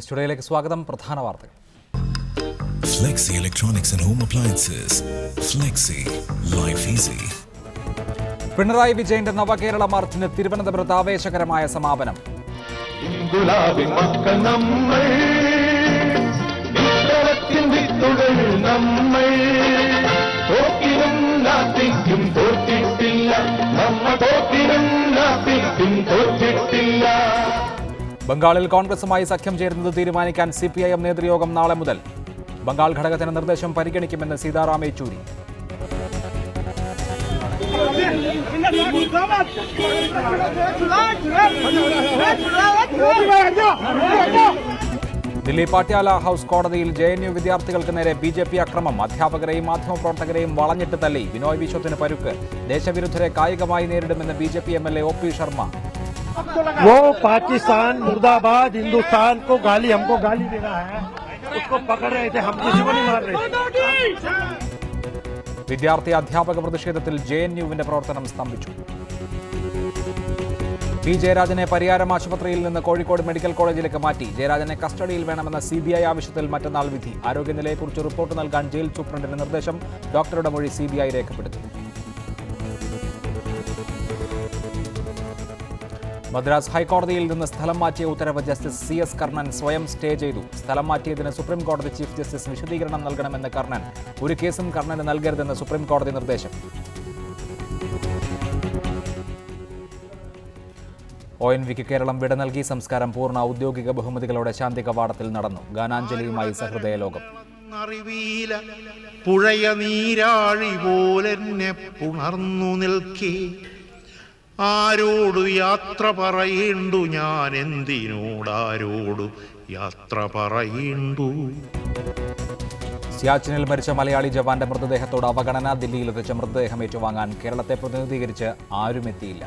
News ടുഡേയിലേക്ക് സ്വാഗതം. പ്രധാന വാർത്തകൾ. Flexi Electronics and Home Appliances. Flexi. Life Easy. Pinarayi വിജയന്റെ നവകേരള മാർച്ചിന് തിരുവനന്തപുരത്ത് ആവേശകരമായ സമാപനം. ബംഗാളിൽ കോൺഗ്രസുമായി സഖ്യം ചേരുന്നത് തീരുമാനിക്കാൻ CPIM നേതൃയോഗം നാളെ മുതൽ. ബംഗാൾ ഘടകത്തിന് നിർദ്ദേശം പരിഗണിക്കുമെന്ന് സീതാറാം യെച്ചൂരി. ദില്ലി പാട്യാല ഹൌസ് കോടതിയിൽ JNU വിദ്യാർത്ഥികൾക്ക് നേരെ BJP അക്രമം. അധ്യാപകരെയും മാധ്യമപ്രവർത്തകരെയും വളഞ്ഞിട്ട് തല്ലി. ബിനോയ് വിശ്വത്തിന് പരുക്ക്. ദേശവിരുദ്ധരെ കായികമായി നേരിടുമെന്ന് BJP MLA OP ശർമ്മ. वो पाकिस्तान मुर्दाबाद हिंदुस्तान को गाली हमको गाली दे रहा है, उसको पकड़ रहे थे, हम किसी को नहीं मार रहे. വിദ്യാർത്ഥി അധ്യാപക പ്രതിഷേധത്തിൽ JNUവിന്റെ പ്രവർത്തനം സ്തംഭിച്ചു. P. ജയരാജനെ പരിയാരം ആശുപത്രിയിൽ നിന്ന് കോഴിക്കോട് മെഡിക്കൽ കോളേജിലേക്ക് മാറ്റി. ജയരാജനെ കസ്റ്റഡിയിൽ വേണമെന്ന CBI ആവശ്യത്തിൽ മറ്റന്നാൾ വിധി. ആരോഗ്യനിലയെക്കുറിച്ച് റിപ്പോർട്ട് നൽകാൻ ജയിൽ സൂപ്രണ്ടിന് നിർദ്ദേശം. ഡോക്ടറുടെ മൊഴി CBI രേഖപ്പെടുത്തി. മദ്രാസ് ഹൈക്കോടതിയിൽ നിന്ന് സ്ഥലം മാറ്റിയ ഉത്തരവ് ജസ്റ്റിസ് CS കർണൻ സ്വയം സ്റ്റേ ചെയ്തു. സ്ഥലം മാറ്റിയതിന് സുപ്രീം കോടതി ചീഫ് ജസ്റ്റിസ് വിശദീകരണം നൽകണമെന്ന് കർണൻ. ഒരു കേസും കർണന് നൽകരുതെന്ന് സുപ്രീം കോടതി നിർദ്ദേശം. ONVക്ക് കേരളം വിട നൽകി. സംസ്കാരം പൂർണ്ണ ഔദ്യോഗിക ബഹുമതികളോടെ ശാന്തി കവാടത്തിൽ നടന്നു. ഗാനാഞ്ജലിയുമായി സഹൃദയ ലോകം. പുഴയ നീരാഴി പോലെന്നെ പുണർന്നു നിൽക്കേ, ആരോടു യാത്ര പറയേണ്ടു ഞാൻ, എന്തിനോടാരോടു യാത്ര പറയേണ്ടു. സിയാച്ചിനിൽ മരിച്ച മലയാളി ജവാന്റെ മൃതദേഹത്തോട് അവഗണന. ദില്ലിയിലെത്തിച്ച മൃതദേഹം ഏറ്റുവാങ്ങാൻ കേരളത്തെ പ്രതിനിധീകരിച്ച് ആരുമെത്തിയില്ല.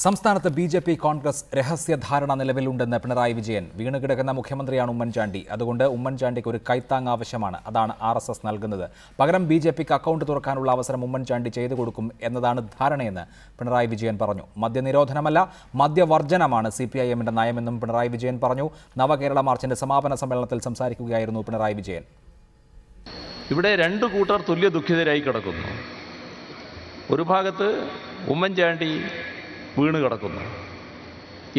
സംസ്ഥാനത്ത് BJP കോൺഗ്രസ് രഹസ്യധാരണ നിലവിലുണ്ടെന്ന് പിണറായി വിജയൻ. വീണുകിടക്കുന്ന മുഖ്യമന്ത്രിയാണ് ഉമ്മൻചാണ്ടി. അതുകൊണ്ട് ഉമ്മൻചാണ്ടിക്ക് ഒരു കൈത്താങ് ആവശ്യമാണ്. അതാണ് RSS നൽകുന്നത്. പകരം BJPക്ക് അക്കൗണ്ട് തുറക്കാനുള്ള അവസരം ഉമ്മൻചാണ്ടി ചെയ്തു കൊടുക്കും എന്നതാണ് ധാരണയെന്ന് പിണറായി വിജയൻ പറഞ്ഞു. മദ്യനിരോധനമല്ല, മദ്യവർജനമാണ് CPIMന്റെ നയമെന്നും പിണറായി വിജയൻ പറഞ്ഞു. നവകേരള മാർച്ചിന്റെ സമാപന സമ്മേളനത്തിൽ സംസാരിക്കുകയായിരുന്നു പിണറായി വിജയൻ. ഇവിടെ രണ്ടു കൂട്ടർ തുല്യ ദുഃഖിതരായി കിടക്കുന്നു. ഒരു ഭാഗത്ത് ഉമ്മൻചാണ്ടി വീണ് കിടക്കുന്നു.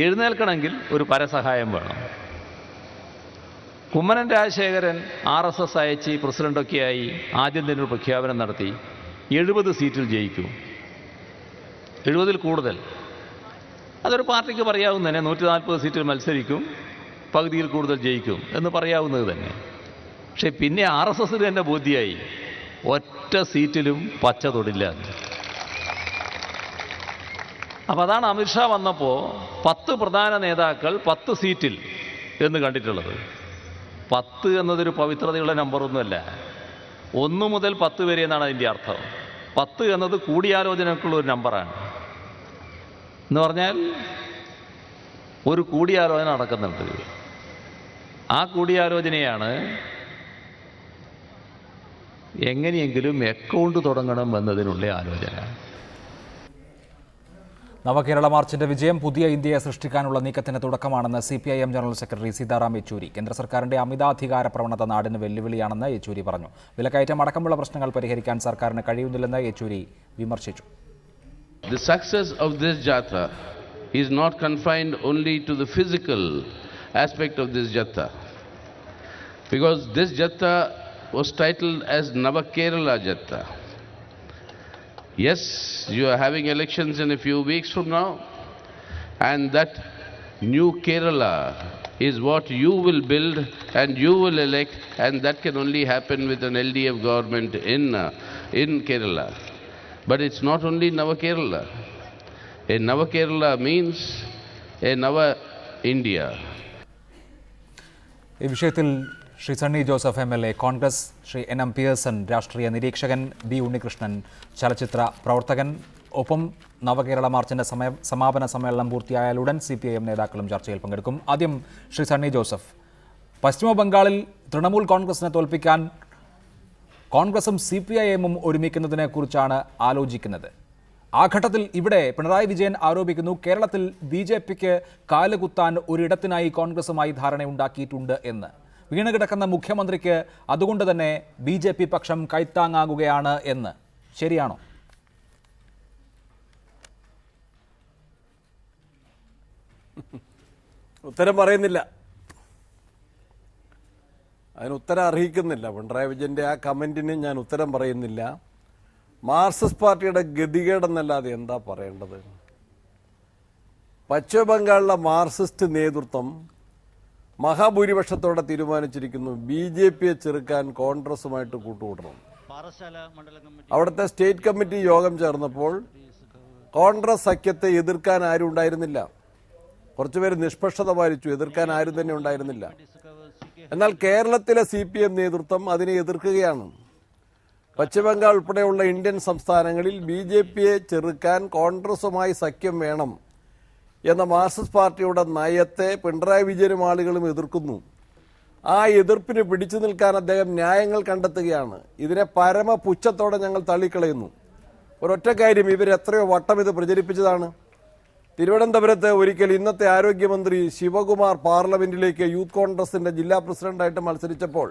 എഴുന്നേൽക്കണമെങ്കിൽ ഒരു പരസഹായം വേണം. കുമ്മനം രാജശേഖരൻ RSS അയച്ച് പ്രസിഡന്റൊക്കെയായി ആദ്യം തന്നെ ഒരു പ്രഖ്യാപനം നടത്തി 70 സീറ്റിൽ ജയിക്കും, 70-ൽ കൂടുതൽ. അതൊരു പാർട്ടിക്ക് പറയാവുന്നതന്നെ. 140 സീറ്റിൽ മത്സരിക്കും, പകുതിയിൽ കൂടുതൽ ജയിക്കും എന്ന് പറയാവുന്നത് തന്നെ. പക്ഷെ പിന്നെ RSSന് തന്നെ ബോധ്യമായി ഒറ്റ സീറ്റിലും പച്ച തൊടില്ല. അപ്പം അതാണ് അമിത്ഷാ വന്നപ്പോൾ 10 പ്രധാന നേതാക്കൾ 10 സീറ്റിൽ എന്ന് കണ്ടിട്ടുള്ളത്. 10 എന്നതൊരു പവിത്രതയുള്ള നമ്പറൊന്നുമല്ല. 1 മുതൽ 10 വരെ എന്നാണ് അതിൻ്റെ അർത്ഥം. 10 എന്നത് കൂടിയാലോചനക്കുള്ള ഒരു നമ്പറാണ്. എന്ന് പറഞ്ഞാൽ ഒരു കൂടിയാലോചന നടക്കുന്നുണ്ട്. ആ കൂടിയാലോചനയാണ് എങ്ങനെയെങ്കിലും അക്കൗണ്ട് തുടങ്ങണം എന്നതിനുള്ള ആലോചന. നവകേരള മാർച്ചിന്റെ വിജയം പുതിയ ഇന്ത്യയെ സൃഷ്ടിക്കാനുള്ള നീക്കത്തിന് തുടക്കമാണെന്ന് CPIM general secretary Sitaram Yechury. കേന്ദ്ര സർക്കാരിന്റെ അമിതാധികാര പ്രവണത നാടിന് വെല്ലുവിളിയാണെന്ന് യെച്ചൂരി പറഞ്ഞു. വിലക്കയറ്റം അടക്കമുള്ള പ്രശ്നങ്ങൾ പരിഹരിക്കാൻ സർക്കാരിന് കഴിയുന്നില്ലെന്ന് യെച്ചൂരി വിമർശിച്ചു. The success of this jatra is not confined only to the physical aspect of this jatra, because this jatra was titled as Navakerala Jatra. Yes, you are having elections in a few weeks from now, and that new Kerala is what you will build and you will elect, and that can only happen with an LDF government in Kerala. But it's not only Nava Kerala. A Nava Kerala means a Nava India. ഈ വിഷയത്തിൽ Shri Sunny Joseph MLA, Congress Shri NM Pearson, രാഷ്ട്രീയ നിരീക്ഷകൻ B. Unnikrishnan, ചലച്ചിത്ര പ്രവർത്തകൻ, ഒപ്പം നവകേരള മാർച്ചിന്റെ സമാപന സമ്മേളനം പൂർത്തിയായാലുടൻ CPIM നേതാക്കളും ചർച്ചയിൽ പങ്കെടുക്കും. ആദ്യം ശ്രീ സണ്ണി ജോസഫ്, പശ്ചിമ ബംഗാളിൽ തൃണമൂൽ കോൺഗ്രസിനെ തോൽപ്പിക്കാൻ കോൺഗ്രസും CPIMും ഒരുമിക്കുന്നതിനെക്കുറിച്ചാണ് ആലോചിക്കുന്നത്. ആ ഘട്ടത്തിൽ ഇവിടെ പിണറായി വിജയൻ ആരോപിക്കുന്നു കേരളത്തിൽ BJPക്ക് കാലുകുത്താൻ ഒരിടത്തിനായി കോൺഗ്രസുമായി ധാരണയുണ്ടാക്കിയിട്ടുണ്ട് എന്ന്. വീണുകിടക്കുന്ന മുഖ്യമന്ത്രിക്ക് അതുകൊണ്ട് തന്നെ BJP പക്ഷം കൈത്താങ്ങാകുകയാണ് എന്ന്. ശരിയാണോ? ഉത്തരം പറയുന്നില്ല, അതിന് ഉത്തരം അർഹിക്കുന്നില്ല. പിണറായി വിജയൻ്റെ ആ കമൻറ്റിന് ഞാൻ ഉത്തരം പറയുന്നില്ല. മാർക്സിസ്റ്റ് പാർട്ടിയുടെ ഗതികേടെന്നല്ലാതെ എന്താ പറയേണ്ടത്? പശ്ചിമ ബംഗാളിലെ മാർക്സിസ്റ്റ് നേതൃത്വം മഹാഭൂരിപക്ഷത്തോടെ തീരുമാനിച്ചിരിക്കുന്നു BJPയെ ചെറുക്കാൻ കോൺഗ്രസുമായിട്ട് കൂട്ടുകൂടണം. അവിടുത്തെ സ്റ്റേറ്റ് കമ്മിറ്റി യോഗം ചേർന്നപ്പോൾ കോൺഗ്രസ് സഖ്യത്തെ എതിർക്കാൻ ആരും ഉണ്ടായിരുന്നില്ല. കുറച്ചുപേര് നിഷ്പക്ഷത പാലിച്ചു, എതിർക്കാൻ ആരും തന്നെ ഉണ്ടായിരുന്നില്ല. എന്നാൽ കേരളത്തിലെ CPM നേതൃത്വം അതിനെ എതിർക്കുകയാണ്. പശ്ചിമബംഗാൾ ഉൾപ്പെടെയുള്ള ഇന്ത്യൻ സംസ്ഥാനങ്ങളിൽ BJPയെ ചെറുക്കാൻ കോൺഗ്രസുമായി സഖ്യം വേണം എന്ന മാർക്സിസ്റ്റ് പാർട്ടിയുടെ നയത്തെ പിണറായി വിജയനും ആളുകളും എതിർക്കുന്നു. ആ എതിർപ്പിന് പിടിച്ചു നിൽക്കാൻ അദ്ദേഹം ന്യായങ്ങൾ കണ്ടെത്തുകയാണ്. ഇതിനെ പരമപുച്ഛത്തോടെ ഞങ്ങൾ തള്ളിക്കളയുന്നു. ഒരൊറ്റ കാര്യം, ഇവരെത്രയോ വട്ടം ഇത് പ്രചരിപ്പിച്ചതാണ്. തിരുവനന്തപുരത്ത് ഒരിക്കൽ ഇന്നത്തെ ആരോഗ്യമന്ത്രി ശിവകുമാർ പാർലമെന്റിലേക്ക് യൂത്ത് കോൺഗ്രസിന്റെ ജില്ലാ പ്രസിഡന്റായിട്ട് മത്സരിച്ചപ്പോൾ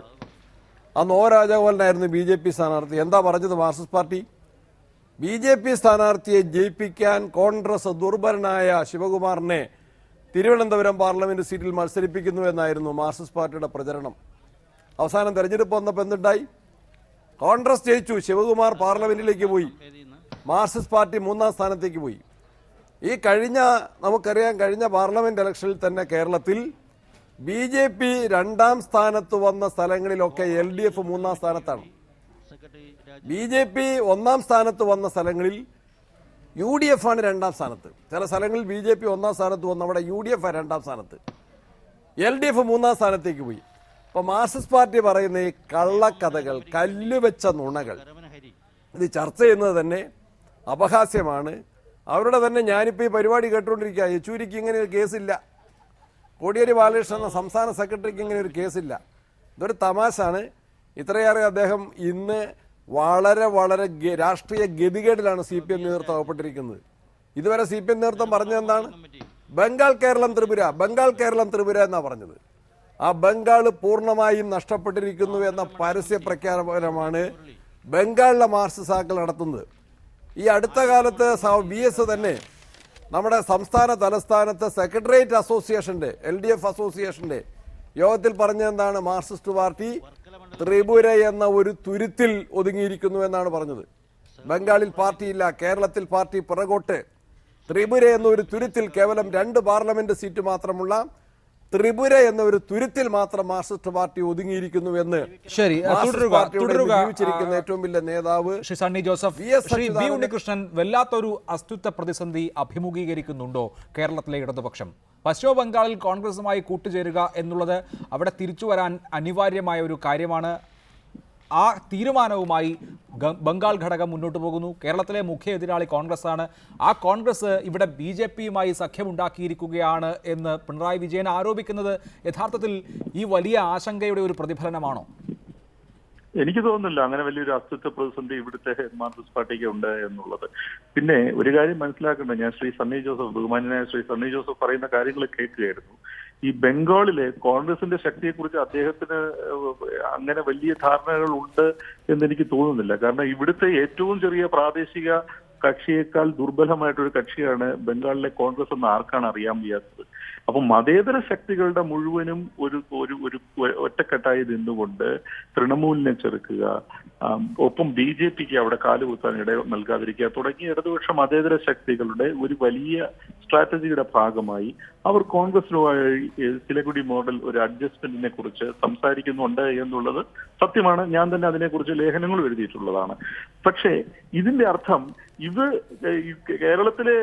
അന്ന് രാജഗോപാലനായിരുന്നു BJP സ്ഥാനാർത്ഥി. എന്താ പറഞ്ഞത് മാർക്സിസ്റ്റ് പാർട്ടി? BJP സ്ഥാനാർത്ഥിയെ ജയിപ്പിക്കാൻ കോൺഗ്രസ് ദുർബലനായ ശിവകുമാറിനെ തിരുവനന്തപുരം പാർലമെന്റ് സീറ്റിൽ മത്സരിപ്പിക്കുന്നു എന്നായിരുന്നു മാർക്സിസ്റ്റ് പാർട്ടിയുടെ പ്രചരണം. അവസാനം തെരഞ്ഞെടുപ്പ് വന്നപ്പോൾ എന്തുണ്ടായി? കോൺഗ്രസ് ജയിച്ചു, ശിവകുമാർ പാർലമെന്റിലേക്ക് പോയി, മാർക്സിസ്റ്റ് പാർട്ടി 3ാം സ്ഥാനത്തേക്ക് പോയി. നമുക്കറിയാം, കഴിഞ്ഞ പാർലമെന്റ് ഇലക്ഷനിൽ തന്നെ കേരളത്തിൽ BJP 2ാം സ്ഥാനത്ത് വന്ന സ്ഥലങ്ങളിലൊക്കെ LDF 3ാം സ്ഥാനത്താണ്. BJP 1ാം സ്ഥാനത്ത് വന്ന സ്ഥലങ്ങളിൽ UDF ആണ് 2ാം സ്ഥാനത്ത്. ചില സ്ഥലങ്ങളിൽ BJP 1ാം സ്ഥാനത്ത് വന്ന അവിടെ UDF 2ാം സ്ഥാനത്ത്, LDF 3ാം സ്ഥാനത്തേക്ക് പോയി. അപ്പോൾ മാർക്സിസ്റ്റ് പാർട്ടി പറയുന്ന ഈ കള്ളക്കഥകൾ, കല്ലുവെച്ച നുണകൾ, ഇത് ചർച്ച ചെയ്യുന്നത് തന്നെ അപഹാസ്യമാണ്. അവരുടെ തന്നെ ഞാനിപ്പോൾ ഈ പരിപാടി കേട്ടുകൊണ്ടിരിക്കുക. യെച്ചൂരിക്ക് ഇങ്ങനെ ഒരു കേസില്ല, കോടിയേരി ബാലകൃഷ്ണൻ എന്ന സംസ്ഥാന സെക്രട്ടറിക്ക് ഇങ്ങനെ ഒരു കേസില്ല. ഇതൊരു തമാശാണ്. ഇത്രയേറെ അദ്ദേഹം ഇന്ന് വളരെ വളരെ രാഷ്ട്രീയ ഗതികേടിലാണ് CPM നേതൃത്വം അകപ്പെട്ടിരിക്കുന്നത്. ഇതുവരെ CPM നേതൃത്വം പറഞ്ഞത് എന്താണ്? ബംഗാൾ കേരളം ത്രിപുര, ബംഗാൾ കേരളം ത്രിപുര എന്നാണ് പറഞ്ഞത്. ആ ബംഗാൾ പൂർണ്ണമായും നഷ്ടപ്പെട്ടിരിക്കുന്നു എന്ന പരസ്യ പ്രഖ്യാപനമാണ് ബംഗാളിലെ മാർക്സിസ്റ്റുകൾ നടത്തുന്നത്. ഈ അടുത്ത കാലത്ത് VS തന്നെ നമ്മുടെ സംസ്ഥാന തലസ്ഥാനത്ത് സെക്രട്ടേറിയറ്റ് അസോസിയേഷന്റെ LDF അസോസിയേഷന്റെ യോഗത്തിൽ പറഞ്ഞതെന്താണ്? മാർക്സിസ്റ്റ് പാർട്ടി ത്രിപുര എന്ന ഒരു തുരുത്തിൽ ഒതുങ്ങിയിരിക്കുന്നു എന്നാണ് പറഞ്ഞത്. ബംഗാളിൽ പാർട്ടിയില്ല, കേരളത്തിൽ പാർട്ടി പിറകോട്ട്. ത്രിപുര എന്ന ഒരു തുരുത്തിൽ, കേവലം 2 പാർലമെന്റ് സീറ്റ് മാത്രമുള്ള ത്രിപുര എന്ന ഒരു തുരുത്തിൽ മാത്രം മാർക്സിസ്റ്റ് പാർട്ടി ഒതുങ്ങിയിരിക്കുന്നു എന്ന് ശരി, ജീവിച്ചിരിക്കുന്ന ഏറ്റവും വലിയ നേതാവ് ശ്രീ സണ്ണി ജോസഫ്, ശ്രീ B ഉണ്ണികൃഷ്ണൻ, വല്ലാത്തൊരു അസ്തിത്വ പ്രതിസന്ധി അഭിമുഖീകരിക്കുന്നുണ്ടോ കേരളത്തിലെ ഇടതുപക്ഷം? പശ്ചിമ ബംഗാളിൽ കോൺഗ്രസുമായി കൂട്ടുചേരുക എന്നുള്ളത് അവിടെ തിരിച്ചു വരാൻ അനിവാര്യമായ ഒരു കാര്യമാണ്. ആ തീരുമാനവുമായി ബംഗാൾ ഘടകം മുന്നോട്ട് പോകുന്നു. കേരളത്തിലെ മുഖ്യ എതിരാളി കോൺഗ്രസ്സാണ്. ആ കോൺഗ്രസ് ഇവിടെ BJPയുമായി സഖ്യമുണ്ടാക്കിയിരിക്കുകയാണ് എന്ന് പിണറായി വിജയൻ ആരോപിക്കുന്നത് യഥാർത്ഥത്തിൽ ഈ വലിയ ആശങ്കയുടെ ഒരു പ്രതിഫലനമാണോ? എനിക്ക് തോന്നുന്നില്ല അങ്ങനെ വലിയൊരു അസ്തിത്വ പ്രതിസന്ധി ഇവിടുത്തെ മാർക്സിസ്റ്റ് പാർട്ടിക്ക് ഉണ്ട് എന്നുള്ളത്. പിന്നെ ഒരു കാര്യം മനസ്സിലാക്കേണ്ടത്, ഞാൻ ശ്രീ സണ്ണി ജോസഫ്, ബഹുമാന്യനായ ശ്രീ സണ്ണി ജോസഫ് പറയുന്ന കാര്യങ്ങൾ കേൾക്കുകയായിരുന്നു. ഈ ബംഗാളിലെ കോൺഗ്രസിന്റെ ശക്തിയെക്കുറിച്ച് അദ്ദേഹത്തിന് അങ്ങനെ വലിയ ധാരണകൾ ഉണ്ട് എന്നെനിക്ക് തോന്നുന്നില്ല. കാരണം ഇവിടുത്തെ ഏറ്റവും ചെറിയ പ്രാദേശിക കക്ഷിയേക്കാൾ ദുർബലമായിട്ടൊരു കക്ഷിയാണ് ബംഗാളിലെ കോൺഗ്രസ് എന്ന് ആർക്കാണ് അറിയാൻ വയ്യാത്തത്. അപ്പൊ മതേതര ശക്തികളുടെ മുഴുവനും ഒരു ഒറ്റക്കെട്ടായി നിന്നുകൊണ്ട് തൃണമൂലിനെ ചെറുക്കുക, ഒപ്പം BJPക്ക് അവിടെ കാലുകുത്താൻ ഇട നൽകാതിരിക്കുക തുടങ്ങിയ ഇടതുപക്ഷ മതേതര ശക്തികളുടെ ഒരു വലിയ സ്ട്രാറ്റജിയുടെ ഭാഗമായി അവർ കോൺഗ്രസിനുമായി സിലഗുഡി മോഡൽ ഒരു അഡ്ജസ്റ്റ്മെന്റിനെ കുറിച്ച് സംസാരിക്കുന്നുണ്ട് എന്നുള്ളത് സത്യമാണ്. ഞാൻ തന്നെ അതിനെക്കുറിച്ച് ലേഖനങ്ങൾ എഴുതിയിട്ടുള്ളതാണ്. പക്ഷേ ഇതിന്റെ അർത്ഥം ഇത് കേരളത്തിലെ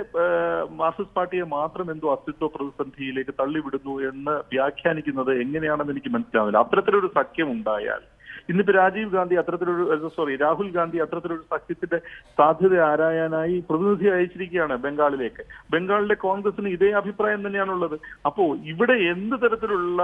മാർക്സിസ്റ്റ് പാർട്ടിയെ മാത്രം എന്തോ അസ്തിത്വ പ്രതിസന്ധിയിലേക്ക് തള്ളിവിടുന്നു എന്ന് വ്യാഖ്യാനിക്കുന്നത് എങ്ങനെയാണെന്ന് എനിക്ക് മനസ്സിലാവുന്നില്ല. അത്തരത്തിലൊരു സഖ്യം ഉണ്ടായാൽ ഇന്നിപ്പോ രാഹുൽ ഗാന്ധി അത്തരത്തിലൊരു സഖ്യത്തിന്റെ സാധ്യത ആരായാനായി പ്രതിനിധി അയച്ചിരിക്കുകയാണ് ബംഗാളിലേക്ക്. ബംഗാളിലെ കോൺഗ്രസിന് ഇതേ അഭിപ്രായം തന്നെയാണുള്ളത്. അപ്പോ ഇവിടെ എന്ത് തരത്തിലുള്ള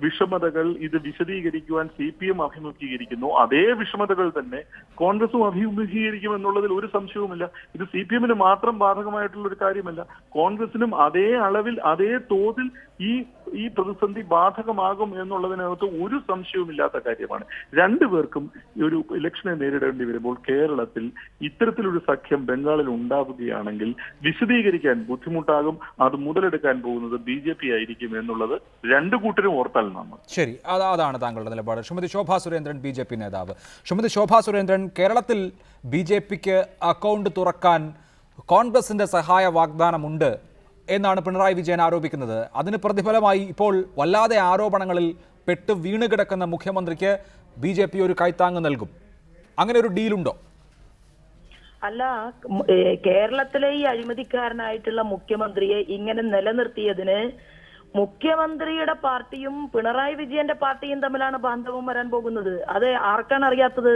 വിഷമതകൾ ഇത് വിശദീകരിക്കുവാൻ CPM അഭിമുഖീകരിക്കുന്നു, അതേ വിഷമതകൾ തന്നെ കോൺഗ്രസും അഭിമുഖീകരിക്കും എന്നുള്ളതിൽ ഒരു സംശയവുമില്ല. ഇത് CPM-ന് മാത്രം ബാധകമായിട്ടുള്ള ഒരു കാര്യമല്ല. കോൺഗ്രസിനും അതേ അളവിൽ അതേ തോതിൽ ഈ പ്രതിസന്ധി ബാധകമാകും എന്നുള്ളതിനകത്ത് ഒരു സംശയവുമില്ലാത്ത കാര്യമാണ്. രണ്ടുപേർക്കും ഒരു ഇലക്ഷനെ നേരിടേണ്ടി വരുമ്പോൾ കേരളത്തിൽ ഇത്തരത്തിലൊരു സഖ്യം ബംഗാളിൽ ഉണ്ടാവുകയാണെങ്കിൽ വിശദീകരിക്കാൻ ബുദ്ധിമുട്ടാകും. അത് മുതലെടുക്കാൻ പോകുന്നത് BJP ആയിരിക്കും എന്നുള്ളത് രണ്ടു കൂട്ടരും ഓർത്താൽ നമ്മൾ. ശരി, അതാണ് താങ്കളുടെ നിലപാട്. ശ്രീമതി ശോഭാ സുരേന്ദ്രൻ, BJP നേതാവ്. ശ്രീമതി ശോഭാ സുരേന്ദ്രൻ, കേരളത്തിൽ BJPക്ക് അക്കൗണ്ട് തുറക്കാൻ കോൺഗ്രസിന്റെ സഹായ വാഗ്ദാനമുണ്ട് എന്നാണ് പിണറായി വിജയൻ ആരോപിക്കുന്നത്. അതിന് പ്രതിഫലമായി ഇപ്പോൾ വല്ലാതെ ആരോപണങ്ങളിൽ പെട്ട് വീണ് കിടക്കുന്ന മുഖ്യമന്ത്രിക്ക് BJP ഒരു കൈത്താങ്ങ് നൽകും. അങ്ങനെ ഒരു ഡീലുണ്ടോ? അല്ല, കേരളത്തിലെ ഈ അഴിമതിക്കാരനായിട്ടുള്ള മുഖ്യമന്ത്രിയെ ഇങ്ങനെ നിലനിർത്തിയതിന് മുഖ്യമന്ത്രിയുടെ പാർട്ടിയും പിണറായി വിജയന്റെ പാർട്ടിയും തമ്മിലാണ് ബാന്ധവം വരാൻ പോകുന്നത്. അത് ആർക്കാണ് അറിയാത്തത്?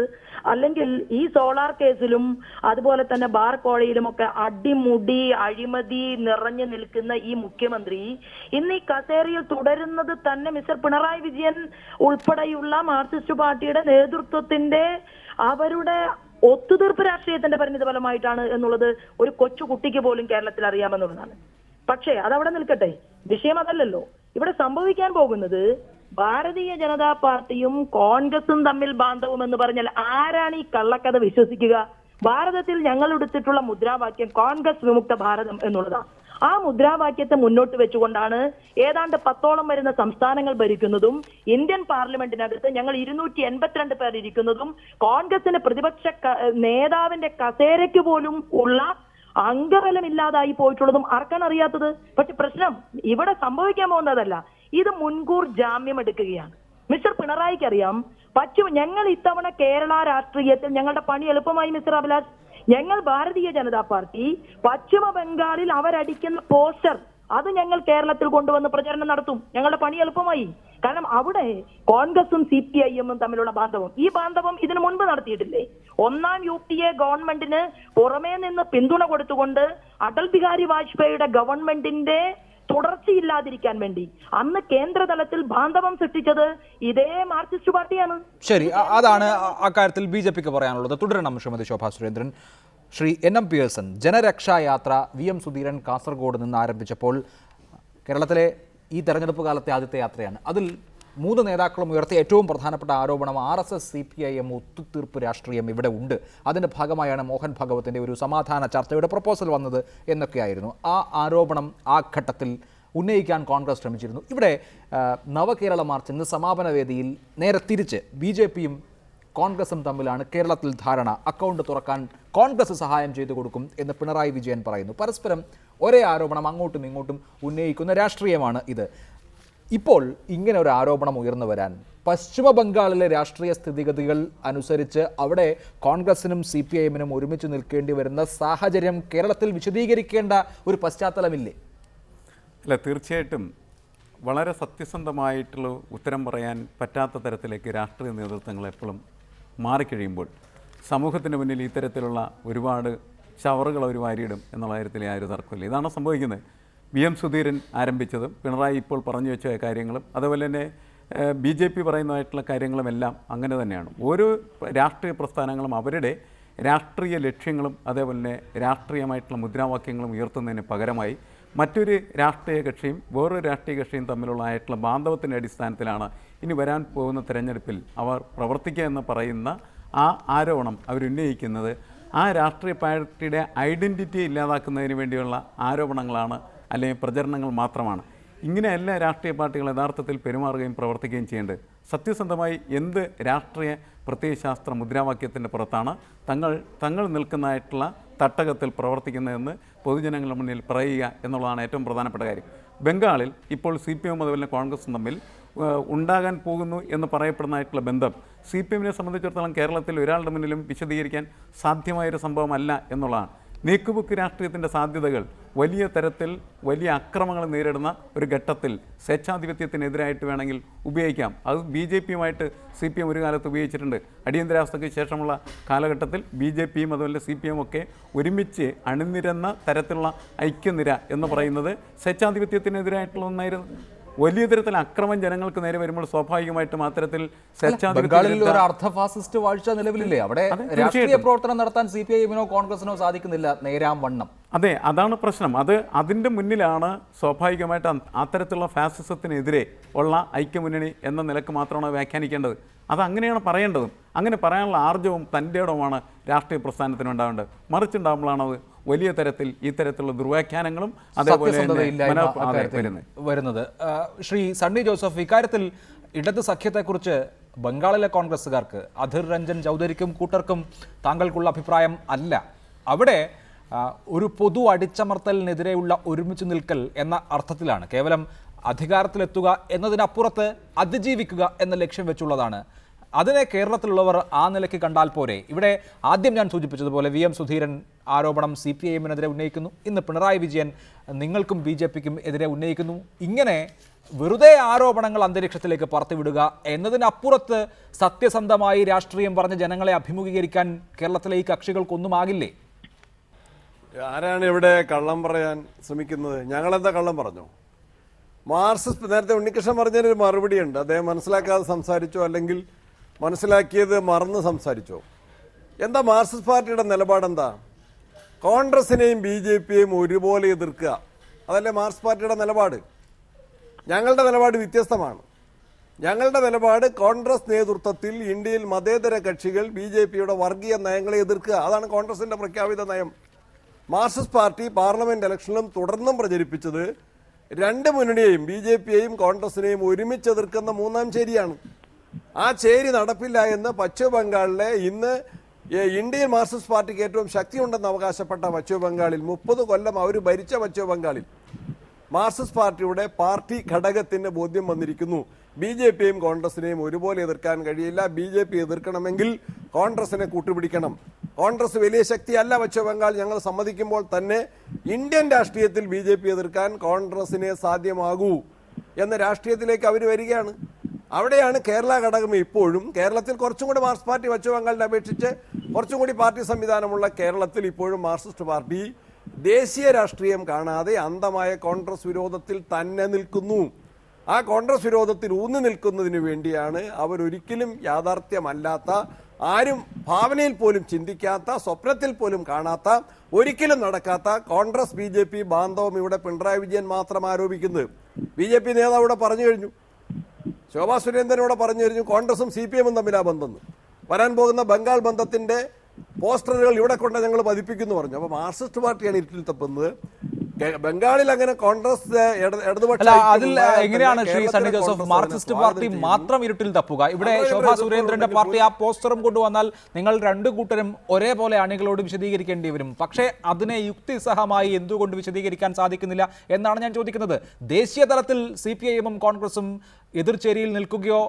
അല്ലെങ്കിൽ ഈ സോളാർ കേസിലും അതുപോലെ തന്നെ ബാർ കോഴയിലും ഒക്കെ അടിമുടി അഴിമതി നിറഞ്ഞു നിൽക്കുന്ന ഈ മുഖ്യമന്ത്രി ഇന്ന് ഈ കസേരയിൽ തുടരുന്നത് തന്നെ മിസ്റ്റർ പിണറായി വിജയൻ ഉൾപ്പെടെയുള്ള മാർക്സിസ്റ്റ് പാർട്ടിയുടെ നേതൃത്വത്തിന്റെ അവരുടെ ഒത്തുതീർപ്പ് രാഷ്ട്രീയത്തിന്റെ പരിണിത ഫലമായിട്ടാണ് എന്നുള്ളത് ഒരു കൊച്ചു കുട്ടിക്ക് പോലും കേരളത്തിൽ അറിയാമെന്നുള്ളതാണ്. പക്ഷേ അതവിടെ നിൽക്കട്ടെ, വിഷയം അതല്ലല്ലോ. ഇവിടെ സംഭവിക്കാൻ പോകുന്നത് ഭാരതീയ ജനതാ പാർട്ടിയും കോൺഗ്രസും തമ്മിൽ ബാന്ധവം എന്ന് പറഞ്ഞാൽ ആരാണ് ഈ കള്ളക്കഥ വിശ്വസിക്കുക? ഭാരതത്തിൽ ഞങ്ങൾ എടുത്തിട്ടുള്ള മുദ്രാവാക്യം കോൺഗ്രസ് വിമുക്ത ഭാരതം എന്നുള്ളതാണ്. ആ മുദ്രാവാക്യത്തെ മുന്നോട്ട് വെച്ചുകൊണ്ടാണ് ഏതാണ്ട് 10ഓളം വരുന്ന സംസ്ഥാനങ്ങൾ ഭരിക്കുന്നതും ഇന്ത്യൻ പാർലമെന്റിനകത്ത് ഞങ്ങൾ 282 പേർ ഇരിക്കുന്നതും കോൺഗ്രസിന് പ്രതിപക്ഷ നേതാവിന്റെ കസേരയ്ക്ക് പോലും ഉള്ള അംഗബലമില്ലാതായി പോയിട്ടുള്ളതും ആർക്കാണ് അറിയാത്തത്? പക്ഷെ പ്രശ്നം ഇവിടെ സംഭവിക്കാൻ പോകുന്നതല്ല, ഇത് മുൻകൂർ ജാമ്യം എടുക്കുകയാണ്. മിസ്റ്റർ പിണറായിക്ക് അറിയാം, ഞങ്ങൾ ഇത്തവണ കേരള രാഷ്ട്രീയത്തിൽ ഞങ്ങളുടെ പണി എളുപ്പമായി മിസ്റ്റർ അഭിലാഷ്. ഞങ്ങൾ ഭാരതീയ ജനതാ പാർട്ടി പശ്ചിമ ബംഗാളിൽ അവരടിക്കുന്ന പോസ്റ്റർ അത് ഞങ്ങൾ കേരളത്തിൽ കൊണ്ടുവന്ന് പ്രചരണം നടത്തും. ഞങ്ങളുടെ പണി എളുപ്പമായി. കാരണം അവിടെ കോൺഗ്രസും CPIM-ഉം തമ്മിലുള്ള ബാന്ധവം, ഈ ബാന്ധവം ഇതിനു മുൻപ് നടത്തിയിട്ടില്ലേ? ഒന്നാം UPA ഗവൺമെന്റിന് പുറമേ നിന്ന് പിന്തുണ കൊടുത്തുകൊണ്ട് അടൽ ബിഹാരി വാജ്പേയിയുടെ ഗവൺമെന്റിന്റെ തുടർച്ചയില്ലാതിരിക്കാൻ വേണ്ടി അന്ന് കേന്ദ്രതലത്തിൽ ബാന്ധവം സൃഷ്ടിച്ചത് ഇതേ മാർക്സിസ്റ്റ് പാർട്ടിയാണ്. ശരി, അതാണ് അക്കാര്യത്തിൽ BJPക്ക് പറയാനുള്ളത്. തുടരണം Shrimati Shobha Surendran. Shri NM Pearson, Janaraksha Yatra VM Sudheeran Kasaragod നിന്ന് ആരംഭിച്ചപ്പോൾ കേരളത്തിലെ ഈ തെരഞ്ഞെടുപ്പ് കാലത്തെ ആദ്യത്തെ യാത്രയാണ്. അതിൽ 3 നേതാക്കളും ഉയർത്തിയ ഏറ്റവും പ്രധാനപ്പെട്ട ആരോപണം RSS CPIM ഒത്തുതീർപ്പ് രാഷ്ട്രീയം ഇവിടെ ഉണ്ട്. അതിൻ്റെ ഭാഗമായാണ് മോഹൻ ഭഗവത്തിൻ്റെ ഒരു സമാധാന ചർച്ചയുടെ പ്രപ്പോസൽ വന്നത് എന്നൊക്കെയായിരുന്നു. ആ ആരോപണം ആ ഘട്ടത്തിൽ ഉന്നയിക്കാൻ കോൺഗ്രസ് ശ്രമിച്ചിരുന്നു. ഇവിടെ നവകേരള മാർച്ചിന് സമാപന വേദിയിൽ നേരെ തിരിച്ച് BJPയും കോൺഗ്രസും തമ്മിലാണ് കേരളത്തിൽ ധാരണ. അക്കൗണ്ട് തുറക്കാൻ കോൺഗ്രസ് സഹായം ചെയ്തു കൊടുക്കും എന്ന് പിണറായി വിജയൻ പറയുന്നു. പരസ്പരം ഒരേ ആരോപണം അങ്ങോട്ടും ഇങ്ങോട്ടും ഉന്നയിക്കുന്ന രാഷ്ട്രീയമാണ് ഇത്. ഇപ്പോൾ ഇങ്ങനെ ഒരു ആരോപണം ഉയർന്നു വരാൻ പശ്ചിമ ബംഗാളിലെ രാഷ്ട്രീയ സ്ഥിതിഗതികൾ അനുസരിച്ച് അവിടെ കോൺഗ്രസിനും CPIM-നും ഒരുമിച്ച് നിൽക്കേണ്ടി വരുന്ന സാഹചര്യം കേരളത്തിൽ വിശദീകരിക്കേണ്ട ഒരു പശ്ചാത്തലമില്ലേ? അല്ല, തീർച്ചയായിട്ടും വളരെ സത്യസന്ധമായിട്ടുള്ള ഉത്തരം പറയാൻ പറ്റാത്ത തരത്തിലേക്ക് രാഷ്ട്രീയ നേതൃത്വങ്ങൾ എപ്പോഴും മാറിക്കഴിയുമ്പോൾ സമൂഹത്തിന് മുന്നിൽ ഇത്തരത്തിലുള്ള ഒരുപാട് ഷവറുകൾ അവർ വാരിയിടും എന്നുള്ള കാര്യത്തിൽ യാതൊരു തർക്കമില്ല. ഇതാണ് സംഭവിക്കുന്നത്. VM സുധീരൻ ആരംഭിച്ചതും പിണറായി ഇപ്പോൾ പറഞ്ഞു വെച്ച കാര്യങ്ങളും അതുപോലെ തന്നെ BJP പറയുന്നതായിട്ടുള്ള കാര്യങ്ങളുമെല്ലാം അങ്ങനെ തന്നെയാണ്. ഓരോ രാഷ്ട്രീയ പ്രസ്ഥാനങ്ങളും അവരുടെ രാഷ്ട്രീയ ലക്ഷ്യങ്ങളും അതേപോലെ തന്നെ രാഷ്ട്രീയമായിട്ടുള്ള മുദ്രാവാക്യങ്ങളും ഉയർത്തുന്നതിന് പകരമായി മറ്റൊരു രാഷ്ട്രീയ കക്ഷിയും വേറൊരു രാഷ്ട്രീയ കക്ഷിയും തമ്മിലുള്ള ബാന്ധവത്തിൻ്റെ അടിസ്ഥാനത്തിലാണ് ഇനി വരാൻ പോകുന്ന തെരഞ്ഞെടുപ്പിൽ അവർ പ്രവർത്തിക്കുക എന്ന് പറയുന്ന ആ ആരോപണം അവരുന്നയിക്കുന്നത് ആ രാഷ്ട്രീയ പാർട്ടിയുടെ ഐഡൻറ്റിറ്റി ഇല്ലാതാക്കുന്നതിന് വേണ്ടിയുള്ള ആരോപണങ്ങളാണ്, അല്ലെങ്കിൽ പ്രചരണങ്ങൾ മാത്രമാണ്. ഇങ്ങനെ എല്ലാ രാഷ്ട്രീയ പാർട്ടികളും യഥാർത്ഥത്തിൽ പെരുമാറുകയും പ്രവർത്തിക്കുകയും ചെയ്യേണ്ടത്. സത്യസന്ധമായി എന്ത് രാഷ്ട്രീയ പ്രത്യയശാസ്ത്ര മുദ്രാവാക്യത്തിൻ്റെ പുറത്താണ് തങ്ങൾ നിൽക്കുന്നതായിട്ടുള്ള തട്ടകത്തിൽ പ്രവർത്തിക്കുന്നതെന്ന് പൊതുജനങ്ങളുടെ മുന്നിൽ പറയുക എന്നുള്ളതാണ് ഏറ്റവും പ്രധാനപ്പെട്ട കാര്യം. ബംഗാളിൽ ഇപ്പോൾ CPM അതുപോലെ കോൺഗ്രസും തമ്മിൽ ഉണ്ടാകാൻ പോകുന്നു എന്ന് പറയപ്പെടുന്നതായിട്ടുള്ള ബന്ധം CPM-നെ സംബന്ധിച്ചിടത്തോളം കേരളത്തിൽ ഒരാളുടെ മുന്നിലും വിശദീകരിക്കാൻ സാധ്യമായൊരു സംഭവമല്ല എന്നുള്ളതാണ്. നീക്കുപോക്ക് രാഷ്ട്രീയത്തിൻ്റെ സാധ്യതകൾ വലിയ തരത്തിൽ വലിയ അക്രമങ്ങൾ നേരിടുന്ന ഒരു ഘട്ടത്തിൽ സ്വേച്ഛാധിപത്യത്തിനെതിരായിട്ട് വേണമെങ്കിൽ ഉപയോഗിക്കാം. അത് BJP-യുമായിട്ട് CPM ഒരു കാലത്ത് ഉപയോഗിച്ചിട്ടുണ്ട്. അടിയന്തരാവസ്ഥയ്ക്ക് ശേഷമുള്ള കാലഘട്ടത്തിൽ BJP-യും അതുപോലെ CPM ഒക്കെ ഒരുമിച്ച് അണിനിരന്ന തരത്തിലുള്ള ഐക്യനിര എന്ന് പറയുന്നത് സ്വേച്ഛാധിപത്യത്തിനെതിരായിട്ടുള്ള ഒന്നായിരുന്നു. വലിയ തരത്തിൽ അക്രമം ജനങ്ങൾക്ക് നേരെ വരുമ്പോൾ സ്വാഭാവികമായിട്ടും അത്തരത്തിൽ ബംഗാളിൽ ഒരു അർദ്ധ ഫാസിസ്റ്റ് വാഴ്ച നിലവിലില്ലേ? അവിടെ രാഷ്ട്രീയ പ്രവർത്തനം നടത്താൻ CPIM-നോ കോൺഗ്രസിനോ സാധിക്കുന്നില്ല നേരാം വണ്ണം. അതെ, അതാണ് പ്രശ്നം. അതിൻ്റെ മുന്നിലാണ് സ്വാഭാവികമായിട്ട് അത്തരത്തിലുള്ള ഫാസിസത്തിനെതിരെ ഉള്ള ഐക്യമുന്നണി എന്ന നിലക്ക് മാത്രമാണ് വ്യാഖ്യാനിക്കേണ്ടത്. അതങ്ങനെയാണ് പറയേണ്ടതും. അങ്ങനെ പറയാനുള്ള ആർജവും തൻ്റെ ഇടവുമാണ് രാഷ്ട്രീയ പ്രസ്ഥാനത്തിന് ഉണ്ടാവേണ്ടത്. മറിച്ചുണ്ടാകുമ്പോഴാണത് വലിയ തരത്തിൽ ഇത്തരത്തിലുള്ള ദുർവ്യാഖ്യാനങ്ങളും അതേപോലെ വരുന്നത്. ശ്രീ സണ്ണി ജോസഫ്, ഇക്കാര്യത്തിൽ ഇടത് സഖ്യത്തെക്കുറിച്ച് ബംഗാളിലെ കോൺഗ്രസ്സുകാർക്ക് അധിർ രഞ്ജൻ ചൗധരിക്കും കൂട്ടർക്കും താങ്കൾക്കുള്ള അഭിപ്രായം അല്ല. അവിടെ ഒരു പൊതു അടിച്ചമർത്തലിനെതിരെയുള്ള ഒരുമിച്ച് നിൽക്കൽ എന്ന അർത്ഥത്തിലാണ്, കേവലം അധികാരത്തിലെത്തുക എന്നതിനപ്പുറത്ത് അതിജീവിക്കുക എന്ന ലക്ഷ്യം വെച്ചുള്ളതാണ്. അതിനെ കേരളത്തിലുള്ളവർ ആ നിലയ്ക്ക് കണ്ടാൽ പോരെ? ഇവിടെ ആദ്യം ഞാൻ സൂചിപ്പിച്ചതുപോലെ VM സുധീരൻ ആരോപണം CPIM-നെതിരെ ഉന്നയിക്കുന്നു, ഇന്ന് പിണറായി വിജയൻ നിങ്ങൾക്കും BJP-ക്കും എതിരെ ഉന്നയിക്കുന്നു. ഇങ്ങനെ വെറുതെ ആരോപണങ്ങൾ അന്തരീക്ഷത്തിലേക്ക് പറത്തിവിടുക എന്നതിനപ്പുറത്ത് സത്യസന്ധമായി രാഷ്ട്രീയം പറഞ്ഞ് ജനങ്ങളെ അഭിമുഖീകരിക്കാൻ കേരളത്തിലെ ഈ കക്ഷികൾക്കൊന്നുമാകില്ലേ? ആരാണ് ഇവിടെ കള്ളം പറയാൻ ശ്രമിക്കുന്നത്? ഞങ്ങളെന്താ കള്ളം പറഞ്ഞു? മാർക്സിസ്റ്റ് നേരത്തെ ഉണ്ണികൃഷ്ണൻ പറഞ്ഞതിനൊരു മറുപടിയുണ്ട്. അദ്ദേഹം മനസ്സിലാക്കാതെ സംസാരിച്ചോ അല്ലെങ്കിൽ മനസ്സിലാക്കിയത് മറന്ന് സംസാരിച്ചോ? എന്താ മാർക്സിസ്റ്റ് പാർട്ടിയുടെ നിലപാടെന്താ? കോൺഗ്രസിനെയും BJP-യെയും ഒരുപോലെ എതിർക്കുക, അതല്ലേ മാർക്സിസ്റ്റ് പാർട്ടിയുടെ നിലപാട്? ഞങ്ങളുടെ നിലപാട് വ്യത്യസ്തമാണ്. ഞങ്ങളുടെ നിലപാട് കോൺഗ്രസ് നേതൃത്വത്തിൽ ഇന്ത്യയിൽ മതേതര കക്ഷികൾ BJP-യുടെ വർഗീയ നയങ്ങളെ എതിർക്കുക, അതാണ് കോൺഗ്രസിന്റെ പ്രഖ്യാപിത നയം. മാർക്സിസ്റ്റ് പാർട്ടി പാർലമെന്റ് ഇലക്ഷനിലും തുടർന്നും പ്രചരിപ്പിച്ചത് രണ്ട് മുന്നണിയെയും BJP-യെയും കോൺഗ്രസിനെയും ഒരുമിച്ച് എതിർക്കുന്ന മൂന്നാം ചേരിയാണ്. ആ ചേരി നടപ്പില്ല എന്ന് പശ്ചിമ ബംഗാളിലെ ഇന്ന് ഇന്ത്യൻ മാർക്സിസ്റ്റ് പാർട്ടിക്ക് ഏറ്റവും ശക്തിയുണ്ടെന്ന് അവകാശപ്പെട്ട പശ്ചിമ ബംഗാളിൽ 30 കൊല്ലം അവർ ഭരിച്ച പശ്ചിമ ബംഗാളിൽ മാർക്സിസ്റ്റ് പാർട്ടിയുടെ പാർട്ടി ഘടകത്തിന് ബോധ്യം വന്നിരിക്കുന്നു. BJP-യും കോൺഗ്രസിനെയും ഒരുപോലെ എതിർക്കാൻ കഴിയില്ല. BJP എതിർക്കണമെങ്കിൽ കോൺഗ്രസിനെ കൂട്ടുപിടിക്കണം. കോൺഗ്രസ് വലിയ ശക്തിയല്ല പശ്ചിമ ബംഗാൾ, ഞങ്ങൾ സമ്മതിക്കുമ്പോൾ തന്നെ ഇന്ത്യൻ രാഷ്ട്രീയത്തിൽ BJP എതിർക്കാൻ കോൺഗ്രസിനെ സാധ്യമാകൂ എന്ന രാഷ്ട്രീയത്തിലേക്ക് അവർ വരികയാണ്. അവിടെയാണ് കേരള ഘടകം ഇപ്പോഴും. കേരളത്തിൽ കുറച്ചും കൂടി മാർക്സിസ്റ്റ് പാർട്ടി പശ്ചിമ ബംഗാളിനെ അപേക്ഷിച്ച് കുറച്ചും കൂടി പാർട്ടി സംവിധാനമുള്ള കേരളത്തിൽ ഇപ്പോഴും മാർക്സിസ്റ്റ് പാർട്ടി ദേശീയ രാഷ്ട്രീയം കാണാതെ അന്ധമായ കോൺഗ്രസ് വിരോധത്തിൽ തന്നെ നിൽക്കുന്നു. ആ കോൺഗ്രസ് വിരോധത്തിൽ ഊന്നി നിൽക്കുന്നതിന് വേണ്ടിയാണ് അവരൊരിക്കലും യാഥാർത്ഥ്യമല്ലാത്ത, ആരും ഭാവനയിൽ പോലും ചിന്തിക്കാത്ത, സ്വപ്നത്തിൽ പോലും കാണാത്ത, ഒരിക്കലും നടക്കാത്ത കോൺഗ്രസ് BJP ബാന്ധവം ഇവിടെ പിണറായി വിജയൻ മാത്രം ആരോപിക്കുന്നത്. BJP നേതാവ് ഇവിടെ പറഞ്ഞു കഴിഞ്ഞു, ശോഭാ സുരേന്ദ്രനോട് പറഞ്ഞു കഴിഞ്ഞു കോൺഗ്രസും CPM-ഉം തമ്മിലാ ബന്ധം. വരാൻ പോകുന്ന ബംഗാൾ ബന്ധത്തിന്റെ പോസ്റ്ററുകൾ ഇവിടെ കൊണ്ട് ഞങ്ങൾ പതിപ്പിക്കുന്നു പറഞ്ഞു. അപ്പൊ മാർക്സിസ്റ്റ് പാർട്ടിയാണ് ഇരുട്ടിൽ തപ്പുന്നത്. ബംഗാളിൽ അങ്ങനെ കോൺഗ്രസ് എങ്ങനെയാണ് ശ്രീ സണ്ണി ജോസഫ് മാർക്സിസ്റ്റ് പാർട്ടി മാത്രം ഇരുട്ടിൽ തപ്പുക? ഇവിടെ ശോഭാ സുരേന്ദ്രന്റെ പാർട്ടി ആ പോസ്റ്ററും കൊണ്ടുവന്നാൽ നിങ്ങൾ രണ്ടു കൂട്ടരും ഒരേപോലെ അണികളോട് വിശദീകരിക്കേണ്ടി വരും. പക്ഷേ അതിനെ യുക്തിസഹമായി എന്തുകൊണ്ട് വിശദീകരിക്കാൻ സാധിക്കുന്നില്ല എന്നാണ് ഞാൻ ചോദിക്കുന്നത്. ദേശീയ തലത്തിൽ CPIM-ഉം കോൺഗ്രസും എതിർചേരിയിൽ നിൽക്കുകയോ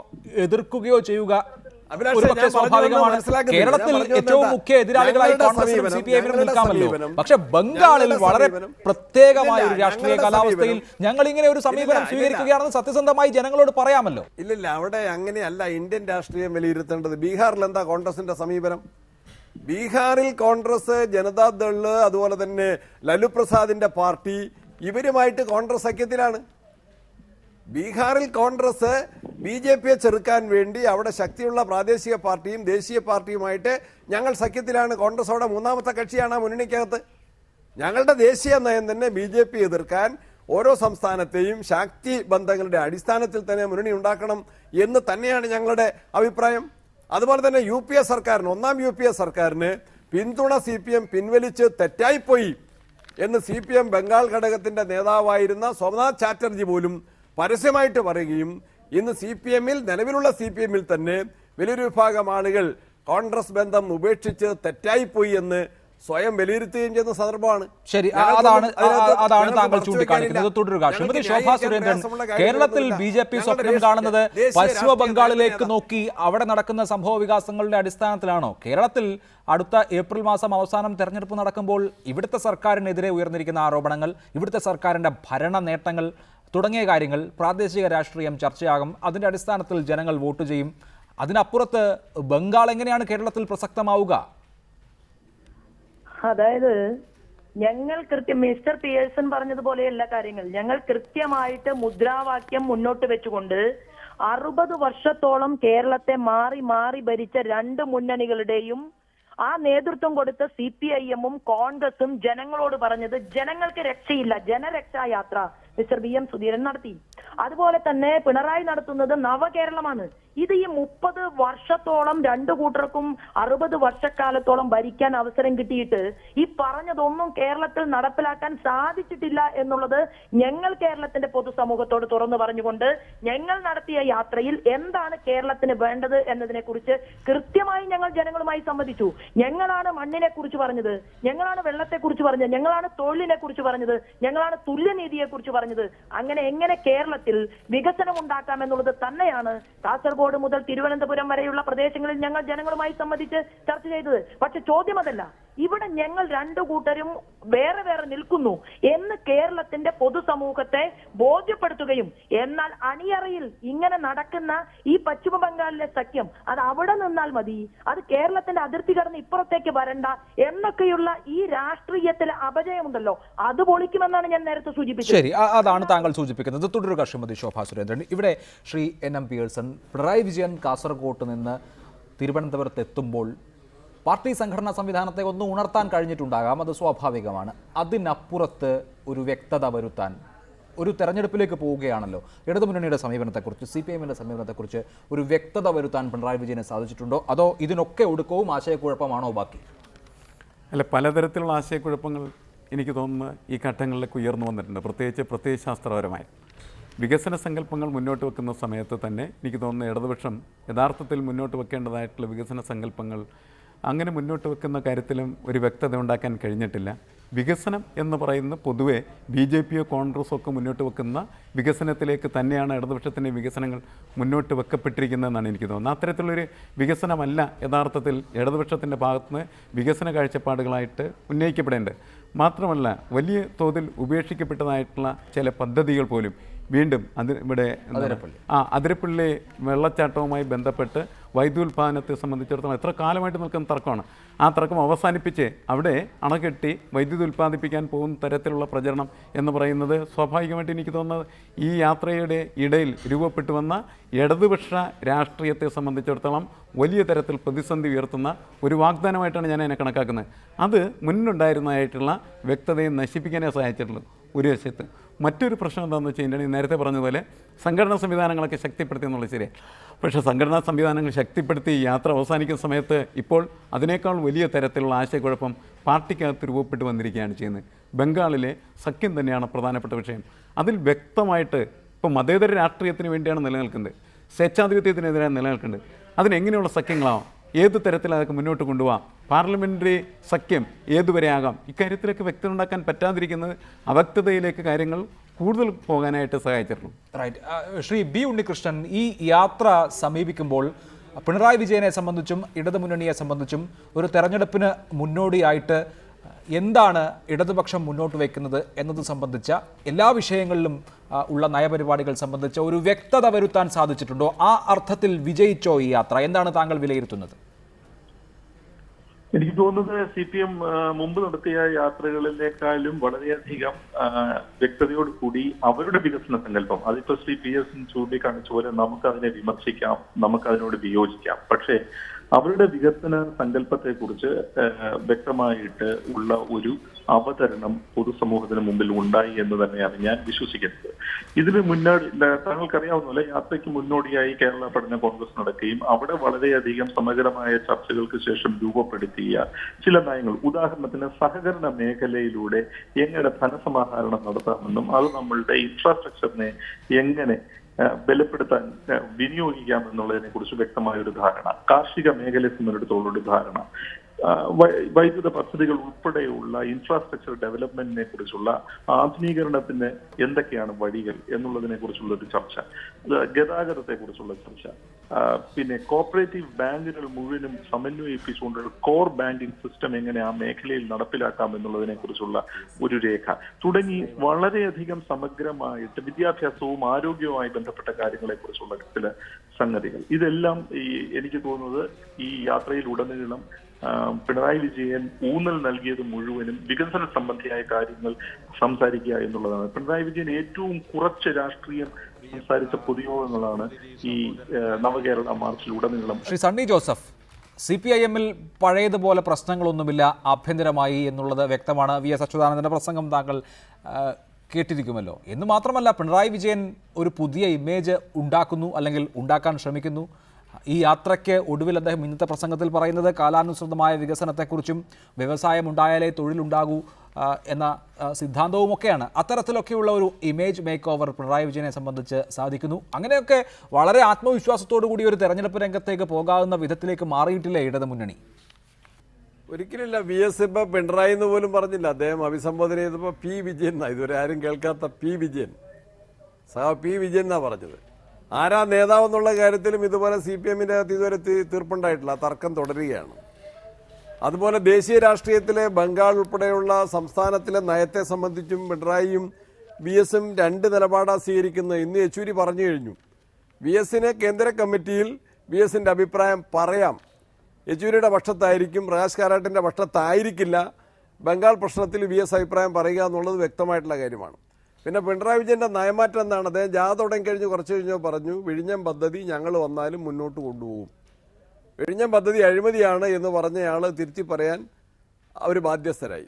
എതിർക്കുകയോ ചെയ്യുക സ്വാഭാവികമാണ്. കേരളത്തിൽ ഏറ്റവും മുഖ്യ എതിരാളികളായി കോൺഗ്രസിനും CPIM-നും നിൽക്കാമല്ലോ. പക്ഷെ ബംഗാളിൽ വളരെ പ്രത്യേകമായ ഒരു രാഷ്ട്രീയ കാലാവസ്ഥയിൽ ഞങ്ങൾ ഇങ്ങനെ ഒരു സമീപനം സ്വീകരിക്കുകയാണെന്ന് സത്യസന്ധമായി ജനങ്ങളോട് പറയാമല്ലോ. ഇല്ലില്ല, അവിടെ അങ്ങനെയല്ല ഇന്ത്യൻ രാഷ്ട്രീയം വിലയിരുത്തേണ്ടത്. ബീഹാറിൽ എന്താ കോൺഗ്രസിന്റെ സമീപനം? ബീഹാറിൽ കോൺഗ്രസ്, ജനതാദള്, അതുപോലെ തന്നെ ലലു പ്രസാദിന്റെ പാർട്ടി, ഇവരുമായിട്ട് കോൺഗ്രസ് സഖ്യത്തിലാണ്. ബീഹാറിൽ കോൺഗ്രസ് BJP-യെ ചെറുക്കാൻ വേണ്ടി അവിടെ ശക്തിയുള്ള പ്രാദേശിക പാർട്ടിയും ദേശീയ പാർട്ടിയുമായിട്ട് ഞങ്ങൾ സഖ്യത്തിലാണ്. കോൺഗ്രസ് അവിടെ മൂന്നാമത്തെ കക്ഷിയാണ് ആ മുന്നണിക്കകത്ത്. ഞങ്ങളുടെ ദേശീയ നയം തന്നെ BJP എതിർക്കാൻ ഓരോ സംസ്ഥാനത്തെയും ശക്തി ബന്ധങ്ങളുടെ അടിസ്ഥാനത്തിൽ തന്നെ മുന്നണി ഉണ്ടാക്കണം എന്ന് തന്നെയാണ് ഞങ്ങളുടെ അഭിപ്രായം. അതുപോലെ തന്നെ UPA സർക്കാരിന്, ഒന്നാം UPA സർക്കാരിന് പിന്തുണ CPM പിൻവലിച്ച് തെറ്റായിപ്പോയി എന്ന് CPM ബംഗാൾ ഘടകത്തിന്റെ നേതാവായിരുന്ന സോമനാഥ് ചാറ്റർജി പോലും പരസ്യമായിട്ട് പറയുകയും ഇന്ന് CPM-ൽ, നിലവിലുള്ള CPM-ൽ തന്നെ വലിയൊരു വിഭാഗം ആളുകൾ കോൺഗ്രസ് ബന്ധം ഉപേക്ഷിച്ച് തെറ്റായിപ്പോയി എന്ന് സ്വയം വിലയിരുത്തുകയും ചെയ്യുന്ന സന്ദർഭമാണ്. ശരി, അതാണ് താങ്കൾ ചൂണ്ടിക്കാണിക്കുന്നത്. തുടരുക. ശ്രീമതി ശോഭാ സുരേന്ദ്രൻ, കേരളത്തിൽ BJP സ്വപ്നം കാണുന്നത് പശ്ചിമ ബംഗാളിലേക്ക് നോക്കി അവിടെ നടക്കുന്ന സംഭവ വികാസങ്ങളുടെ അടിസ്ഥാനത്തിലാണോ? കേരളത്തിൽ അടുത്ത ഏപ്രിൽ മാസം അവസാനം തെരഞ്ഞെടുപ്പ് നടക്കുമ്പോൾ ഇവിടുത്തെ സർക്കാരിനെതിരെ ഉയർന്നിരിക്കുന്ന ആരോപണങ്ങൾ, ഇവിടുത്തെ സർക്കാരിൻ്റെ ഭരണ നേട്ടങ്ങൾ തുടങ്ങിയ കാര്യങ്ങൾ പ്രാദേശിക രാഷ്ട്രീയം ചർച്ചയാകും. അതിൻ്റെ അടിസ്ഥാനത്തിൽ ജനങ്ങൾ വോട്ട് ചെയ്യും. അതിനപ്പുറത്ത് ബംഗാൾ എങ്ങനെയാണ് കേരളത്തിൽ പ്രസക്തമാവുക? അതായത് ഞങ്ങൾ മിസ്റ്റർ പിയേഴ്സൺ പറഞ്ഞതുപോലെയല്ല കാര്യങ്ങൾ. ഞങ്ങൾ കൃത്യമായിട്ട് മുദ്രാവാക്യം മുന്നോട്ട് വെച്ചുകൊണ്ട് 60 വർഷത്തോളം കേരളത്തെ മാറി മാറി ഭരിച്ച 2 മുന്നണികളുടെയും ആ നേതൃത്വം കൊടുത്ത CPIM-ഉം കോൺഗ്രസും ജനങ്ങളോട് പറഞ്ഞത് ജനങ്ങൾക്ക് രക്ഷയില്ല, ജനരക്ഷാ യാത്ര മിസ്റ്റർ VM സുധീരൻ നടത്തി. അതുപോലെ തന്നെ പിണറായി നടത്തുന്നത് നവകേരളമാണ്. ഇത് ഈ 30 വർഷത്തോളം 2 കൂട്ടർക്കും 60 വർഷക്കാലത്തോളം ഭരിക്കാൻ അവസരം കിട്ടിയിട്ട് ഈ പറഞ്ഞതൊന്നും കേരളത്തിൽ നടപ്പിലാക്കാൻ സാധിച്ചിട്ടില്ല എന്നുള്ളത് ഞങ്ങൾ കേരളത്തിന്റെ പൊതുസമൂഹത്തോട് തുറന്നു പറഞ്ഞുകൊണ്ട് ഞങ്ങൾ നടത്തിയ യാത്രയിൽ എന്താണ് കേരളത്തിന് വേണ്ടത് എന്നതിനെ കുറിച്ച് കൃത്യമായി ഞങ്ങൾ ജനങ്ങളുമായി സംവദിച്ചു. ഞങ്ങളാണ് മണ്ണിനെ കുറിച്ച് പറഞ്ഞത്, ഞങ്ങളാണ് വെള്ളത്തെ കുറിച്ച് പറഞ്ഞത്, ഞങ്ങളാണ് തൊഴിലിനെ കുറിച്ച് പറഞ്ഞത്, ഞങ്ങളാണ് തുല്യനീതിയെ കുറിച്ച് പറഞ്ഞത്. അങ്ങനെ എങ്ങനെ കേരളത്തിൽ വികസനം ഉണ്ടാക്കാം എന്നുള്ളത് തന്നെയാണ് കാസർഗോഡ് മുതൽ തിരുവനന്തപുരം വരെയുള്ള പ്രദേശങ്ങളിൽ ഞങ്ങൾ ജനങ്ങളുമായി സംബന്ധിച്ച് ചർച്ച ചെയ്തത്. പക്ഷെ ചോദ്യം അതല്ല, ഇവിടെ ഞങ്ങൾ 2 കൂട്ടരും വേറെ വേറെ നിൽക്കുന്നു എന്ന് കേരളത്തിന്റെ പൊതുസമൂഹത്തെ ബോധ്യപ്പെടുത്തുകയും എന്നാൽ അണിയറയിൽ ഇങ്ങനെ നടക്കുന്ന ഈ പശ്ചിമ ബംഗാളിലെ സഖ്യം അത് അവിടെ നിന്നാൽ മതി, അത് കേരളത്തിന്റെ അതിർത്തി കടന്ന് ഇപ്പുറത്തേക്ക് വരണ്ട എന്നൊക്കെയുള്ള ഈ രാഷ്ട്രീയത്തിലെ അപജയമുണ്ടല്ലോ, അത് പൊളിക്കുമെന്നാണ് ഞാൻ നേരത്തെ സൂചിപ്പിച്ചത്. ശരി, അതാണ് താങ്കൾ സൂചിപ്പിക്കുന്നത്. തുടരുക ശ്രീമതി ശോഭാ സുരേന്ദ്രൻ. ഇവിടെ ശ്രീ NM പിയേഴ്സൺ, പിണറായി വിജയൻ കാസർഗോട്ട് നിന്ന് തിരുവനന്തപുരത്ത് എത്തുമ്പോൾ പാർട്ടി സംഘടനാ സംവിധാനത്തെ ഒന്ന് ഉണർത്താൻ കഴിഞ്ഞിട്ടുണ്ടാകാം, അത് സ്വാഭാവികമാണ്. അതിനപ്പുറത്ത് ഒരു വ്യക്തത വരുത്താൻ ഒരു തെരഞ്ഞെടുപ്പിലേക്ക് പോവുകയാണല്ലോ, ഇടതുമുന്നണിയുടെ സമീപനത്തെക്കുറിച്ച് CPIM-ന്റെ സമീപനത്തെക്കുറിച്ച് ഒരു വ്യക്തത വരുത്താൻ പിണറായി വിജയന് സാധിച്ചിട്ടുണ്ടോ, അതോ ഇതിനൊക്കെ ഒടുക്കവും ആശയക്കുഴപ്പമാണോ ബാക്കി? അല്ല, പലതരത്തിലുള്ള ആശയക്കുഴപ്പങ്ങൾ എനിക്ക് തോന്നുന്നു ഈ ഘട്ടങ്ങളിലേക്ക് ഉയർന്നു വന്നിട്ടുണ്ട്, പ്രത്യേകിച്ച് പ്രത്യയശാസ്ത്രപരമായി. വികസന സങ്കല്പങ്ങൾ മുന്നോട്ട് വെക്കുന്ന സമയത്ത് തന്നെ എനിക്ക് തോന്നുന്നു ഇടതുപക്ഷം യഥാർത്ഥത്തിൽ മുന്നോട്ട് വെക്കേണ്ടതായിട്ടുള്ള വികസന സങ്കല്പങ്ങൾ അങ്ങനെ മുന്നോട്ട് വെക്കുന്ന കാര്യത്തിലും ഒരു വ്യക്തത ഉണ്ടാക്കാൻ കഴിഞ്ഞിട്ടില്ല. വികസനം എന്ന് പറയുന്ന പൊതുവെ BJP-യോ കോൺഗ്രസോ ഒക്കെ മുന്നോട്ട് വെക്കുന്ന വികസനത്തിലേക്ക് തന്നെയാണ് ഇടതുപക്ഷത്തിൻ്റെ വികസനങ്ങൾ മുന്നോട്ട് വെക്കപ്പെട്ടിരിക്കുന്നതെന്നാണ് എനിക്ക് തോന്നുന്നത്. അത്തരത്തിലുള്ളൊരു വികസനമല്ല യഥാർത്ഥത്തിൽ ഇടതുപക്ഷത്തിൻ്റെ ഭാഗത്തുനിന്ന് വികസന കാഴ്ചപ്പാടുകളായിട്ട് ഉന്നയിക്കപ്പെടേണ്ടത്. മാത്രമല്ല, വലിയ തോതിൽ ഉപേക്ഷിക്കപ്പെട്ടതായിട്ടുള്ള ചില പദ്ധതികൾ പോലും വീണ്ടും ഇവിടെ അതിരപ്പള്ളി വെള്ളച്ചാട്ടവുമായി ബന്ധപ്പെട്ട് വൈദ്യുതോൽപാദനത്തെ സംബന്ധിച്ചിടത്തോളം എത്ര കാലമായിട്ട് നിൽക്കുന്ന തർക്കമാണ്. ആ തർക്കം അവസാനിപ്പിച്ച് അവിടെ അണകെട്ടി വൈദ്യുതി ഉൽപ്പാദിപ്പിക്കാൻ പോകുന്ന തരത്തിലുള്ള പ്രചരണം എന്ന് പറയുന്നത് സ്വാഭാവികമായിട്ട് എനിക്ക് തോന്നുന്നത് ഈ യാത്രയുടെ ഇടയിൽ രൂപപ്പെട്ടു വന്ന ഇടതുപക്ഷ രാഷ്ട്രീയത്തെ സംബന്ധിച്ചിടത്തോളം വലിയ തരത്തിൽ പ്രതിസന്ധി ഉയർത്തുന്ന ഒരു വാഗ്ദാനമായിട്ടാണ് ഞാൻ അതിനെ കണക്കാക്കുന്നത്. അത് മുന്നുണ്ടായിരുന്നതായിട്ടുള്ള വ്യക്തതയെ നശിപ്പിക്കാനേ സഹായിച്ചിട്ടുള്ളൂ ഒരു വശത്ത്. മറ്റൊരു പ്രശ്നം എന്താണെന്ന് വെച്ച് കഴിഞ്ഞാൽ നേരത്തെ പറഞ്ഞതുപോലെ സംഘടനാ സംവിധാനങ്ങളൊക്കെ ശക്തിപ്പെടുത്തി എന്നുള്ളത് ശരിയാണ്. പക്ഷേ സംഘടനാ സംവിധാനങ്ങൾ ശക്തിപ്പെടുത്തി യാത്ര അവസാനിക്കുന്ന സമയത്ത് ഇപ്പോൾ അതിനേക്കാൾ വലിയ തരത്തിലുള്ള ആശയക്കുഴപ്പം പാർട്ടിക്കകത്ത് രൂപപ്പെട്ട് വന്നിരിക്കുകയാണ് ചെയ്യുന്നത്. ബംഗാളിലെ സഖ്യം തന്നെയാണ് പ്രധാനപ്പെട്ട വിഷയം. അതിൽ വ്യക്തമായിട്ട് ഇപ്പോൾ മതേതര രാഷ്ട്രീയത്തിന് വേണ്ടിയാണ് നിലനിൽക്കുന്നത്, സ്വേച്ഛാധിപത്യത്തിനെതിരെ നിലനിൽക്കുന്നത്. അതിനെങ്ങനെയുള്ള സഖ്യങ്ങളാവും, ഏത് തരത്തിൽ അതൊക്കെ മുന്നോട്ട് കൊണ്ടുപോകാം, പാർലമെൻ്ററി സഖ്യം ഏതുവരെ ആകാം, ഇക്കാര്യത്തിലൊക്കെ വ്യക്തത ഉണ്ടാക്കാൻ പറ്റാതിരിക്കുന്നത് അവ്യക്തതയിലേക്ക് കാര്യങ്ങൾ കൂടുതൽ പോകാനായിട്ട് സഹായിച്ചിട്ടുള്ളൂ. റൈറ്റ്. ശ്രീ B ഉണ്ണികൃഷ്ണൻ, ഈ യാത്ര സമീപിക്കുമ്പോൾ പിണറായി വിജയനെ സംബന്ധിച്ചും ഇടതുമുന്നണിയെ സംബന്ധിച്ചും ഒരു തെരഞ്ഞെടുപ്പിന് മുന്നോടിയായിട്ട് എന്താണ് ഇടതുപക്ഷം മുന്നോട്ട് വയ്ക്കുന്നത് എന്നത് സംബന്ധിച്ച എല്ലാ വിഷയങ്ങളിലും ഉള്ള നയപരിപാടികൾ സംബന്ധിച്ച ഒരു വ്യക്തത വരുത്താൻ സാധിച്ചിട്ടുണ്ടോ? ആ അർത്ഥത്തിൽ വിജയിച്ചോ ഈ യാത്ര? എന്താണ് താങ്കൾ വിലയിരുത്തുന്നത്? എനിക്ക് തോന്നുന്നത് CPM മുമ്പ് നടത്തിയ യാത്രകളിലേക്കാളും വളരെയധികം വ്യക്തതയോട് കൂടി അവരുടെ വികസന സങ്കല്പം, അതിപ്പോ ശ്രീ PS ചൂണ്ടിക്കാണിച്ച പോലെ നമുക്കതിനെ വിമർശിക്കാം, നമുക്കതിനോട് വിയോജിക്കാം. പക്ഷേ അവരുടെ വികസന സങ്കല്പത്തെ കുറിച്ച് വ്യക്തമായിട്ട് ഉള്ള ഒരു അവതരണം പൊതുസമൂഹത്തിന് മുമ്പിൽ ഉണ്ടായി എന്ന് തന്നെയാണ് ഞാൻ വിശ്വസിക്കുന്നത്. ഇതിന് മുന്നോടി താങ്കൾക്കറിയാവുന്നപോലെ യാത്രയ്ക്ക് മുന്നോടിയായി കേരള പഠന കോൺഗ്രസ് നടക്കുകയും അവിടെ വളരെയധികം സമഗ്രമായ ചർച്ചകൾക്ക് ശേഷം രൂപപ്പെടുത്തിയ ചില നയങ്ങൾ, ഉദാഹരണത്തിന് സഹകരണ മേഖലയിലൂടെ എങ്ങനെ ധനസമാഹരണം നടത്താമെന്നും അത് നമ്മളുടെ ഇൻഫ്രാസ്ട്രക്ചറിനെ എങ്ങനെ ബലപ്പെടുത്താൻ വിനിയോഗിക്കാം എന്നുള്ളതിനെ കുറിച്ച് വ്യക്തമായ ഒരു ധാരണ, കാർഷിക മേഖലയെ സംബന്ധിച്ചിടത്തോളം ഒരു ധാരണ, വൈദ്യുത പദ്ധതികൾ ഉൾപ്പെടെയുള്ള ഇൻഫ്രാസ്ട്രക്ചർ ഡെവലപ്മെന്റിനെ കുറിച്ചുള്ള ആധുനീകരണത്തിന് എന്തൊക്കെയാണ് വഴികൾ എന്നുള്ളതിനെ കുറിച്ചുള്ള ഒരു ചർച്ച, ഗതാഗതത്തെ കുറിച്ചുള്ള ചർച്ച, പിന്നെ കോപ്പറേറ്റീവ് ബാങ്കുകൾ മുഴുവനും സമന്വയിപ്പിച്ചുകൊണ്ടുള്ള കോർ ബാങ്കിങ് സിസ്റ്റം എങ്ങനെ ആ മേഖലയിൽ നടപ്പിലാക്കാം എന്നുള്ളതിനെ കുറിച്ചുള്ള ഒരു രേഖ തുടങ്ങി വളരെയധികം സമഗ്രമായിട്ട് വിദ്യാഭ്യാസവും ആരോഗ്യവുമായി ബന്ധപ്പെട്ട കാര്യങ്ങളെ കുറിച്ചുള്ള ചില സംഗതികൾ, ഇതെല്ലാം എനിക്ക് തോന്നുന്നത് ഈ യാത്രയിൽ ഉടനീളം പിണറായി വിജയൻ ഊന്നൽ നൽകിയത് മുഴുവനും വികസന സംബന്ധിയായ കാര്യങ്ങൾ സംസാരിക്കുക എന്നുള്ളതാണ്. പിണറായി വിജയൻ ഏറ്റവും കുറച്ച് രാഷ്ട്രീയം സംസാരിച്ച പൊതുയോഗങ്ങളാണ് ഈ നവകേരള മാർച്ചിലുടനീളം. ശ്രീ സണ്ണി ജോസഫ്, CPIM-ൽ പഴയതുപോലെ പ്രശ്നങ്ങളൊന്നുമില്ല ആഭ്യന്തരമായി എന്നുള്ളത് വ്യക്തമാണ്. VS അച്യുതാനന്ദൻ്റെ പ്രസംഗം താങ്കൾ കേട്ടിരിക്കുമല്ലോ. എന്ന് മാത്രമല്ല, പിണറായി വിജയൻ ഒരു പുതിയ ഇമേജ് ഉണ്ടാക്കുന്നു, അല്ലെങ്കിൽ ഉണ്ടാക്കാൻ ശ്രമിക്കുന്നു. ഈ യാത്രയ്ക്ക് ഒടുവിൽ അദ്ദേഹം ഇന്നത്തെ പ്രസംഗത്തിൽ പറയുന്നത് കാലാനുസൃതമായ വികസനത്തെക്കുറിച്ചും വ്യവസായം ഉണ്ടായാലേ തൊഴിലുണ്ടാകൂ എന്ന സിദ്ധാന്തവുമൊക്കെയാണ്. അത്തരത്തിലൊക്കെയുള്ള ഒരു ഇമേജ് മേക്ക് ഓവർ പിണറായി വിജയനെ സംബന്ധിച്ച് സാധിക്കുന്നു. അങ്ങനെയൊക്കെ വളരെ ആത്മവിശ്വാസത്തോടു കൂടി ഒരു തെരഞ്ഞെടുപ്പ് രംഗത്തേക്ക് പോകാവുന്ന വിധത്തിലേക്ക് മാറിയിട്ടില്ലേ ഇടത് മുന്നണി? ഒരിക്കലില്ല. VS ഇപ്പം പിണറായി എന്ന് പോലും പറഞ്ഞില്ല. അദ്ദേഹം അഭിസംബോധന ചെയ്തപ്പോൾ P. വിജയൻ എന്നാണ്, ഇതുവരെ ആരും കേൾക്കാത്ത P. വിജയൻ, P. വിജയൻ എന്നാണ് പറഞ്ഞത്. ആരാ നേതാവെന്നുള്ള കാര്യത്തിലും ഇതുപോലെ CPM-ൻ്റെ അകത്ത് ഇതുവരെ തീർപ്പുണ്ടായിട്ടില്ല. തർക്കം തുടരുകയാണ്. അതുപോലെ ദേശീയ രാഷ്ട്രീയത്തിലെ ബംഗാൾ ഉൾപ്പെടെയുള്ള സംസ്ഥാനത്തിലെ നയത്തെ സംബന്ധിച്ചും പിണറായിയും VS-ഉം രണ്ട് നിലപാടാണ് സ്വീകരിക്കുന്നത്. ഇന്ന് യെച്ചൂരി പറഞ്ഞു കഴിഞ്ഞു. VS-ന് കേന്ദ്ര കമ്മിറ്റിയിൽ VS-ൻ്റെ അഭിപ്രായം പറയാം. യെച്ചൂരിയുടെ പക്ഷത്തായിരിക്കും, പ്രകാശ് കാരാട്ടിൻ്റെ പക്ഷത്തായിരിക്കില്ല. ബംഗാൾ പ്രശ്നത്തിൽ VS അഭിപ്രായം പറയുക എന്നുള്ളത് വ്യക്തമായിട്ടുള്ള കാര്യമാണ്. പിന്നെ പിണറായി വിജയൻ്റെ നയമാറ്റം എന്താണ്? അദ്ദേഹം ജാഥ തുടങ്ങി കഴിഞ്ഞ് കുറച്ച് കഴിഞ്ഞോ പറഞ്ഞു, വിഴിഞ്ഞം പദ്ധതി ഞങ്ങൾ വന്നാലും മുന്നോട്ട് കൊണ്ടുപോകും. വിഴിഞ്ഞം പദ്ധതി അഴിമതിയാണ് എന്ന് പറഞ്ഞയാൾ തിരുത്തി പറയാൻ അവർ ബാധ്യസ്ഥരായി.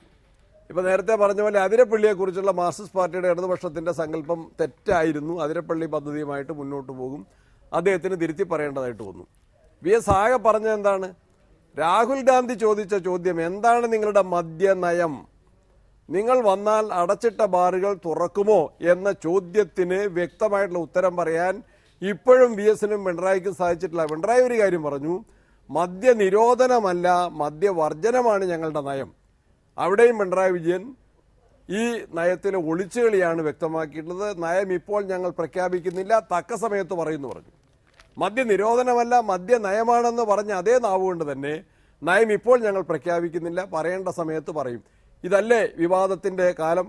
ഇപ്പോൾ നേരത്തെ പറഞ്ഞ പോലെ അതിരപ്പള്ളിയെക്കുറിച്ചുള്ള മാർക്സിസ്റ്റ് പാർട്ടിയുടെ ഇടതുപക്ഷത്തിൻ്റെ സങ്കല്പം തെറ്റായിരുന്നു. അതിരപ്പള്ളി പദ്ധതിയുമായിട്ട് മുന്നോട്ട് പോകും, അദ്ദേഹത്തിന് തിരുത്തി പറയേണ്ടതായിട്ട് വന്നു. VS ആകെ പറഞ്ഞത് എന്താണ്? രാഹുൽ ഗാന്ധി ചോദിച്ച ചോദ്യം, എന്താണ് നിങ്ങളുടെ മദ്യനയം, നിങ്ങൾ വന്നാൽ അടച്ചിട്ട ബാറുകൾ തുറക്കുമോ എന്ന ചോദ്യത്തിന് വ്യക്തമായിട്ടുള്ള ഉത്തരം പറയാൻ ഇപ്പോഴും VS-നും പിണറായിക്കും സാധിച്ചിട്ടില്ല. പിണറായി ഒരു കാര്യം പറഞ്ഞു, മദ്യനിരോധനമല്ല മദ്യവർജനമാണ് ഞങ്ങളുടെ നയം. അവിടെയും പിണറായി വിജയൻ ഈ നയത്തിലെ ഒളിച്ചുകളിയാണ് വ്യക്തമാക്കിയിട്ടുള്ളത്. നയം ഇപ്പോൾ ഞങ്ങൾ പ്രഖ്യാപിക്കുന്നില്ല, തക്ക സമയത്ത് പറയുന്നു പറഞ്ഞു. മദ്യനിരോധനമല്ല മദ്യനയമാണെന്ന് പറഞ്ഞ അതേ നാവുകൊണ്ട് തന്നെ നയം ഇപ്പോൾ ഞങ്ങൾ പ്രഖ്യാപിക്കുന്നില്ല, പറയേണ്ട സമയത്ത് പറയും. ഇതല്ലേ വിവാദത്തിൻ്റെ കാലം?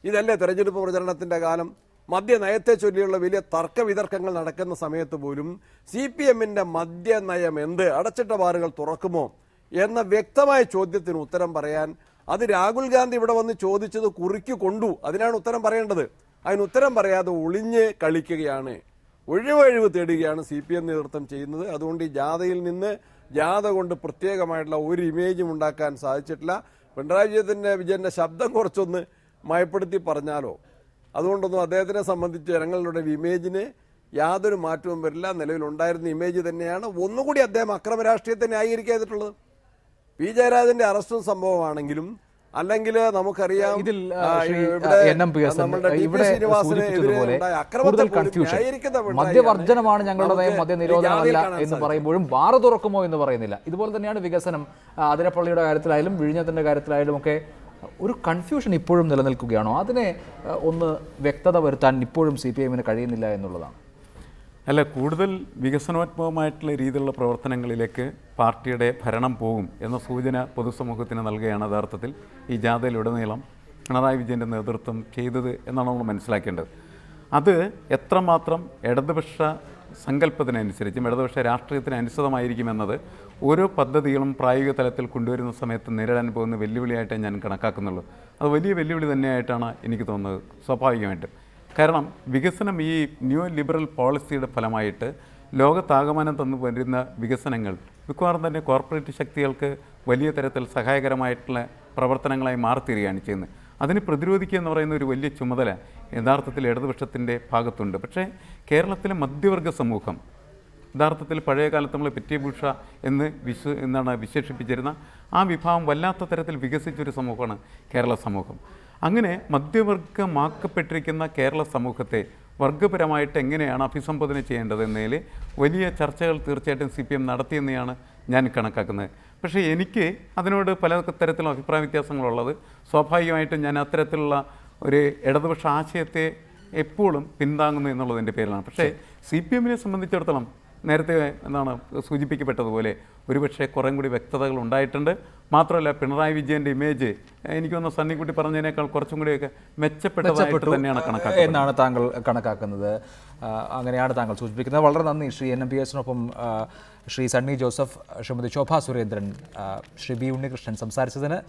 ഇതല്ലേ തെരഞ്ഞെടുപ്പ് പ്രചരണത്തിൻ്റെ കാലം? മദ്യനയത്തെ ചൊല്ലിയുള്ള വലിയ തർക്കവിതർക്കങ്ങൾ നടക്കുന്ന സമയത്ത് പോലും CPM-ൻ്റെ മദ്യനയം എന്ത്, അടച്ചിട്ട ബാറുകൾ തുറക്കുമോ എന്ന വ്യക്തമായ ചോദ്യത്തിന് ഉത്തരം പറയാൻ അത് രാഹുൽ ഗാന്ധി ഇവിടെ വന്ന് ചോദിച്ചത് കുറിക്ക് കൊണ്ടു, അതിനാണ് ഉത്തരം പറയേണ്ടത്. അതിന് ഉത്തരം പറയാതെ ഒളിഞ്ഞ് കളിക്കുകയാണ്, ഒഴിവഴിവ് തേടുകയാണ് CPM നേതൃത്വം ചെയ്യുന്നത്. അതുകൊണ്ട് ഈ ജാഥയിൽ നിന്ന് ജാഥ കൊണ്ട് പ്രത്യേകമായിട്ടുള്ള ഒരു ഇമേജും ഉണ്ടാക്കാൻ സാധിച്ചിട്ടില്ല. പിണറായി വിജയൻ്റെ ശബ്ദം കുറച്ചൊന്ന് മയപ്പെടുത്തി പറഞ്ഞാലോ, അതുകൊണ്ടൊന്നും അദ്ദേഹത്തിനെ സംബന്ധിച്ച് ജനങ്ങളുടെ ഇമേജിന് യാതൊരു മാറ്റവും വരില്ല. നിലവിലുണ്ടായിരുന്ന ഇമേജ് തന്നെയാണ്. ഒന്നുകൂടി അദ്ദേഹം അക്രമ രാഷ്ട്രീയത്തെ ന്യായീകരിക്കാതിട്ടുള്ളത്. P. ജയരാജന്റെ അറസ്റ്റും സംഭവമാണെങ്കിലും, അല്ലെങ്കിൽ നമുക്കറിയാം ഇതിൽ മദ്യവർജനമാണ് ഞങ്ങളുടെ നയം, മദ്യനിരോധനമല്ല എന്ന് പറയുമ്പോഴും ബാറ് തുറക്കുമോ എന്ന് പറയുന്നില്ല. ഇതുപോലെ തന്നെയാണ് വികസനം. അതിരപ്പള്ളിയുടെ കാര്യത്തിലായാലും വിഴിഞ്ഞത്തിന്റെ കാര്യത്തിലായാലും ഒക്കെ ഒരു കൺഫ്യൂഷൻ ഇപ്പോഴും നിലനിൽക്കുകയാണോ? അതിനെ ഒന്ന് വ്യക്തത വരുത്താൻ ഇപ്പോഴും CPM-ന് കഴിയുന്നില്ല എന്നുള്ളതാണ്. അല്ല, കൂടുതൽ വികസനോത്മകമായിട്ടുള്ള രീതിയിലുള്ള പ്രവർത്തനങ്ങളിലേക്ക് പാർട്ടിയുടെ ഭരണം പോകും എന്ന സൂചന പൊതുസമൂഹത്തിന് നൽകുകയാണ് യഥാർത്ഥത്തിൽ ഈ ജാഥയിലുടനീളം പിണറായി വിജയൻ്റെ നേതൃത്വം ചെയ്തത് എന്നാണ് നമ്മൾ മനസ്സിലാക്കേണ്ടത്. അത് എത്രമാത്രം ഇടതുപക്ഷ സങ്കല്പത്തിനനുസരിച്ചും ഇടതുപക്ഷ രാഷ്ട്രീയത്തിന് അനുസൃതമായിരിക്കുമെന്നത് ഓരോ പദ്ധതികളും പ്രായോഗിക തലത്തിൽ കൊണ്ടുവരുന്ന സമയത്ത് നേരിടാൻ പോകുന്ന വെല്ലുവിളിയായിട്ടേ ഞാൻ കണക്കാക്കുന്നുള്ളൂ. അത് വലിയ വെല്ലുവിളി തന്നെയായിട്ടാണ് എനിക്ക് തോന്നുന്നത്, സ്വാഭാവികമായിട്ടും. കാരണം വികസനം ഈ ന്യൂ ലിബറൽ പോളിസിയുടെ ഫലമായിട്ട് ലോകത്താകമാനം തന്നു വരുന്ന വികസനങ്ങൾ മിക്കവാറും തന്നെ കോർപ്പറേറ്റ് ശക്തികൾക്ക് വലിയ തരത്തിൽ സഹായകരമായിട്ടുള്ള പ്രവർത്തനങ്ങളായി മാറിത്തീരുകയാണ് ചെയ്യുന്നത്. അതിന് പ്രതിരോധിക്കുക എന്ന് പറയുന്ന ഒരു വലിയ ചുമതല യഥാർത്ഥത്തിൽ ഇടതുപക്ഷത്തിൻ്റെ ഭാഗത്തുണ്ട്. പക്ഷേ കേരളത്തിലെ മധ്യവർഗ സമൂഹം യഥാർത്ഥത്തിൽ പഴയ കാലത്ത് നമ്മൾ പെറ്റിയബൂഷ എന്ന് വിശേഷിപ്പിച്ചിരുന്ന ആ വിഭാഗം വല്ലാത്ത തരത്തിൽ വികസിച്ചൊരു സമൂഹമാണ് കേരള സമൂഹം. അങ്ങനെ മധ്യവർഗമാക്കപ്പെട്ടിരിക്കുന്ന കേരള സമൂഹത്തെ വർഗപരമായിട്ട് എങ്ങനെയാണ് അഭിസംബോധന ചെയ്യേണ്ടത് എന്നതിൽ വലിയ ചർച്ചകൾ തീർച്ചയായിട്ടും CPM നടത്തിയെന്നാണ് ഞാൻ കണക്കാക്കുന്നത്. പക്ഷേ എനിക്ക് അതിനോട് പല തരത്തിലുള്ള അഭിപ്രായ വ്യത്യാസങ്ങളുള്ളത് സ്വാഭാവികമായിട്ടും ഞാൻ അത്തരത്തിലുള്ള ഒരു ഇടതുപക്ഷ ആശയത്തെ എപ്പോഴും പിന്താങ്ങുന്നു എന്നുള്ളതിൻ്റെ പേരിലാണ്. പക്ഷേ CPM-നെ സംബന്ധിച്ചിടത്തോളം നേരത്തെ എന്താണ് സൂചിപ്പിക്കപ്പെട്ടതുപോലെ ഒരുപക്ഷെ കുറേ കൂടി വ്യക്തതകൾ ഉണ്ടായിട്ടുണ്ട്. മാത്രമല്ല പിണറായി വിജയൻ്റെ ഇമേജ് എനിക്ക് തോന്നുന്നു സണ്ണിക്കുട്ടി പറഞ്ഞതിനേക്കാൾ കുറച്ചും കൂടിയൊക്കെ മെച്ചപ്പെട്ടതായിട്ട് തന്നെയാണ് കണക്കാക്കുന്നത് എന്നാണ് താങ്കൾ കണക്കാക്കുന്നത്. അങ്ങനെയാണ് താങ്കൾ സൂചിപ്പിക്കുന്നത്. വളരെ നന്ദി ശ്രീ NMPS-നൊപ്പം ശ്രീ സണ്ണി ജോസഫ്, ശ്രീമതി ശോഭാ സുരേന്ദ്രൻ, ശ്രീ ബി ഉണ്ണികൃഷ്ണൻ സംസാരിച്ചതിന്.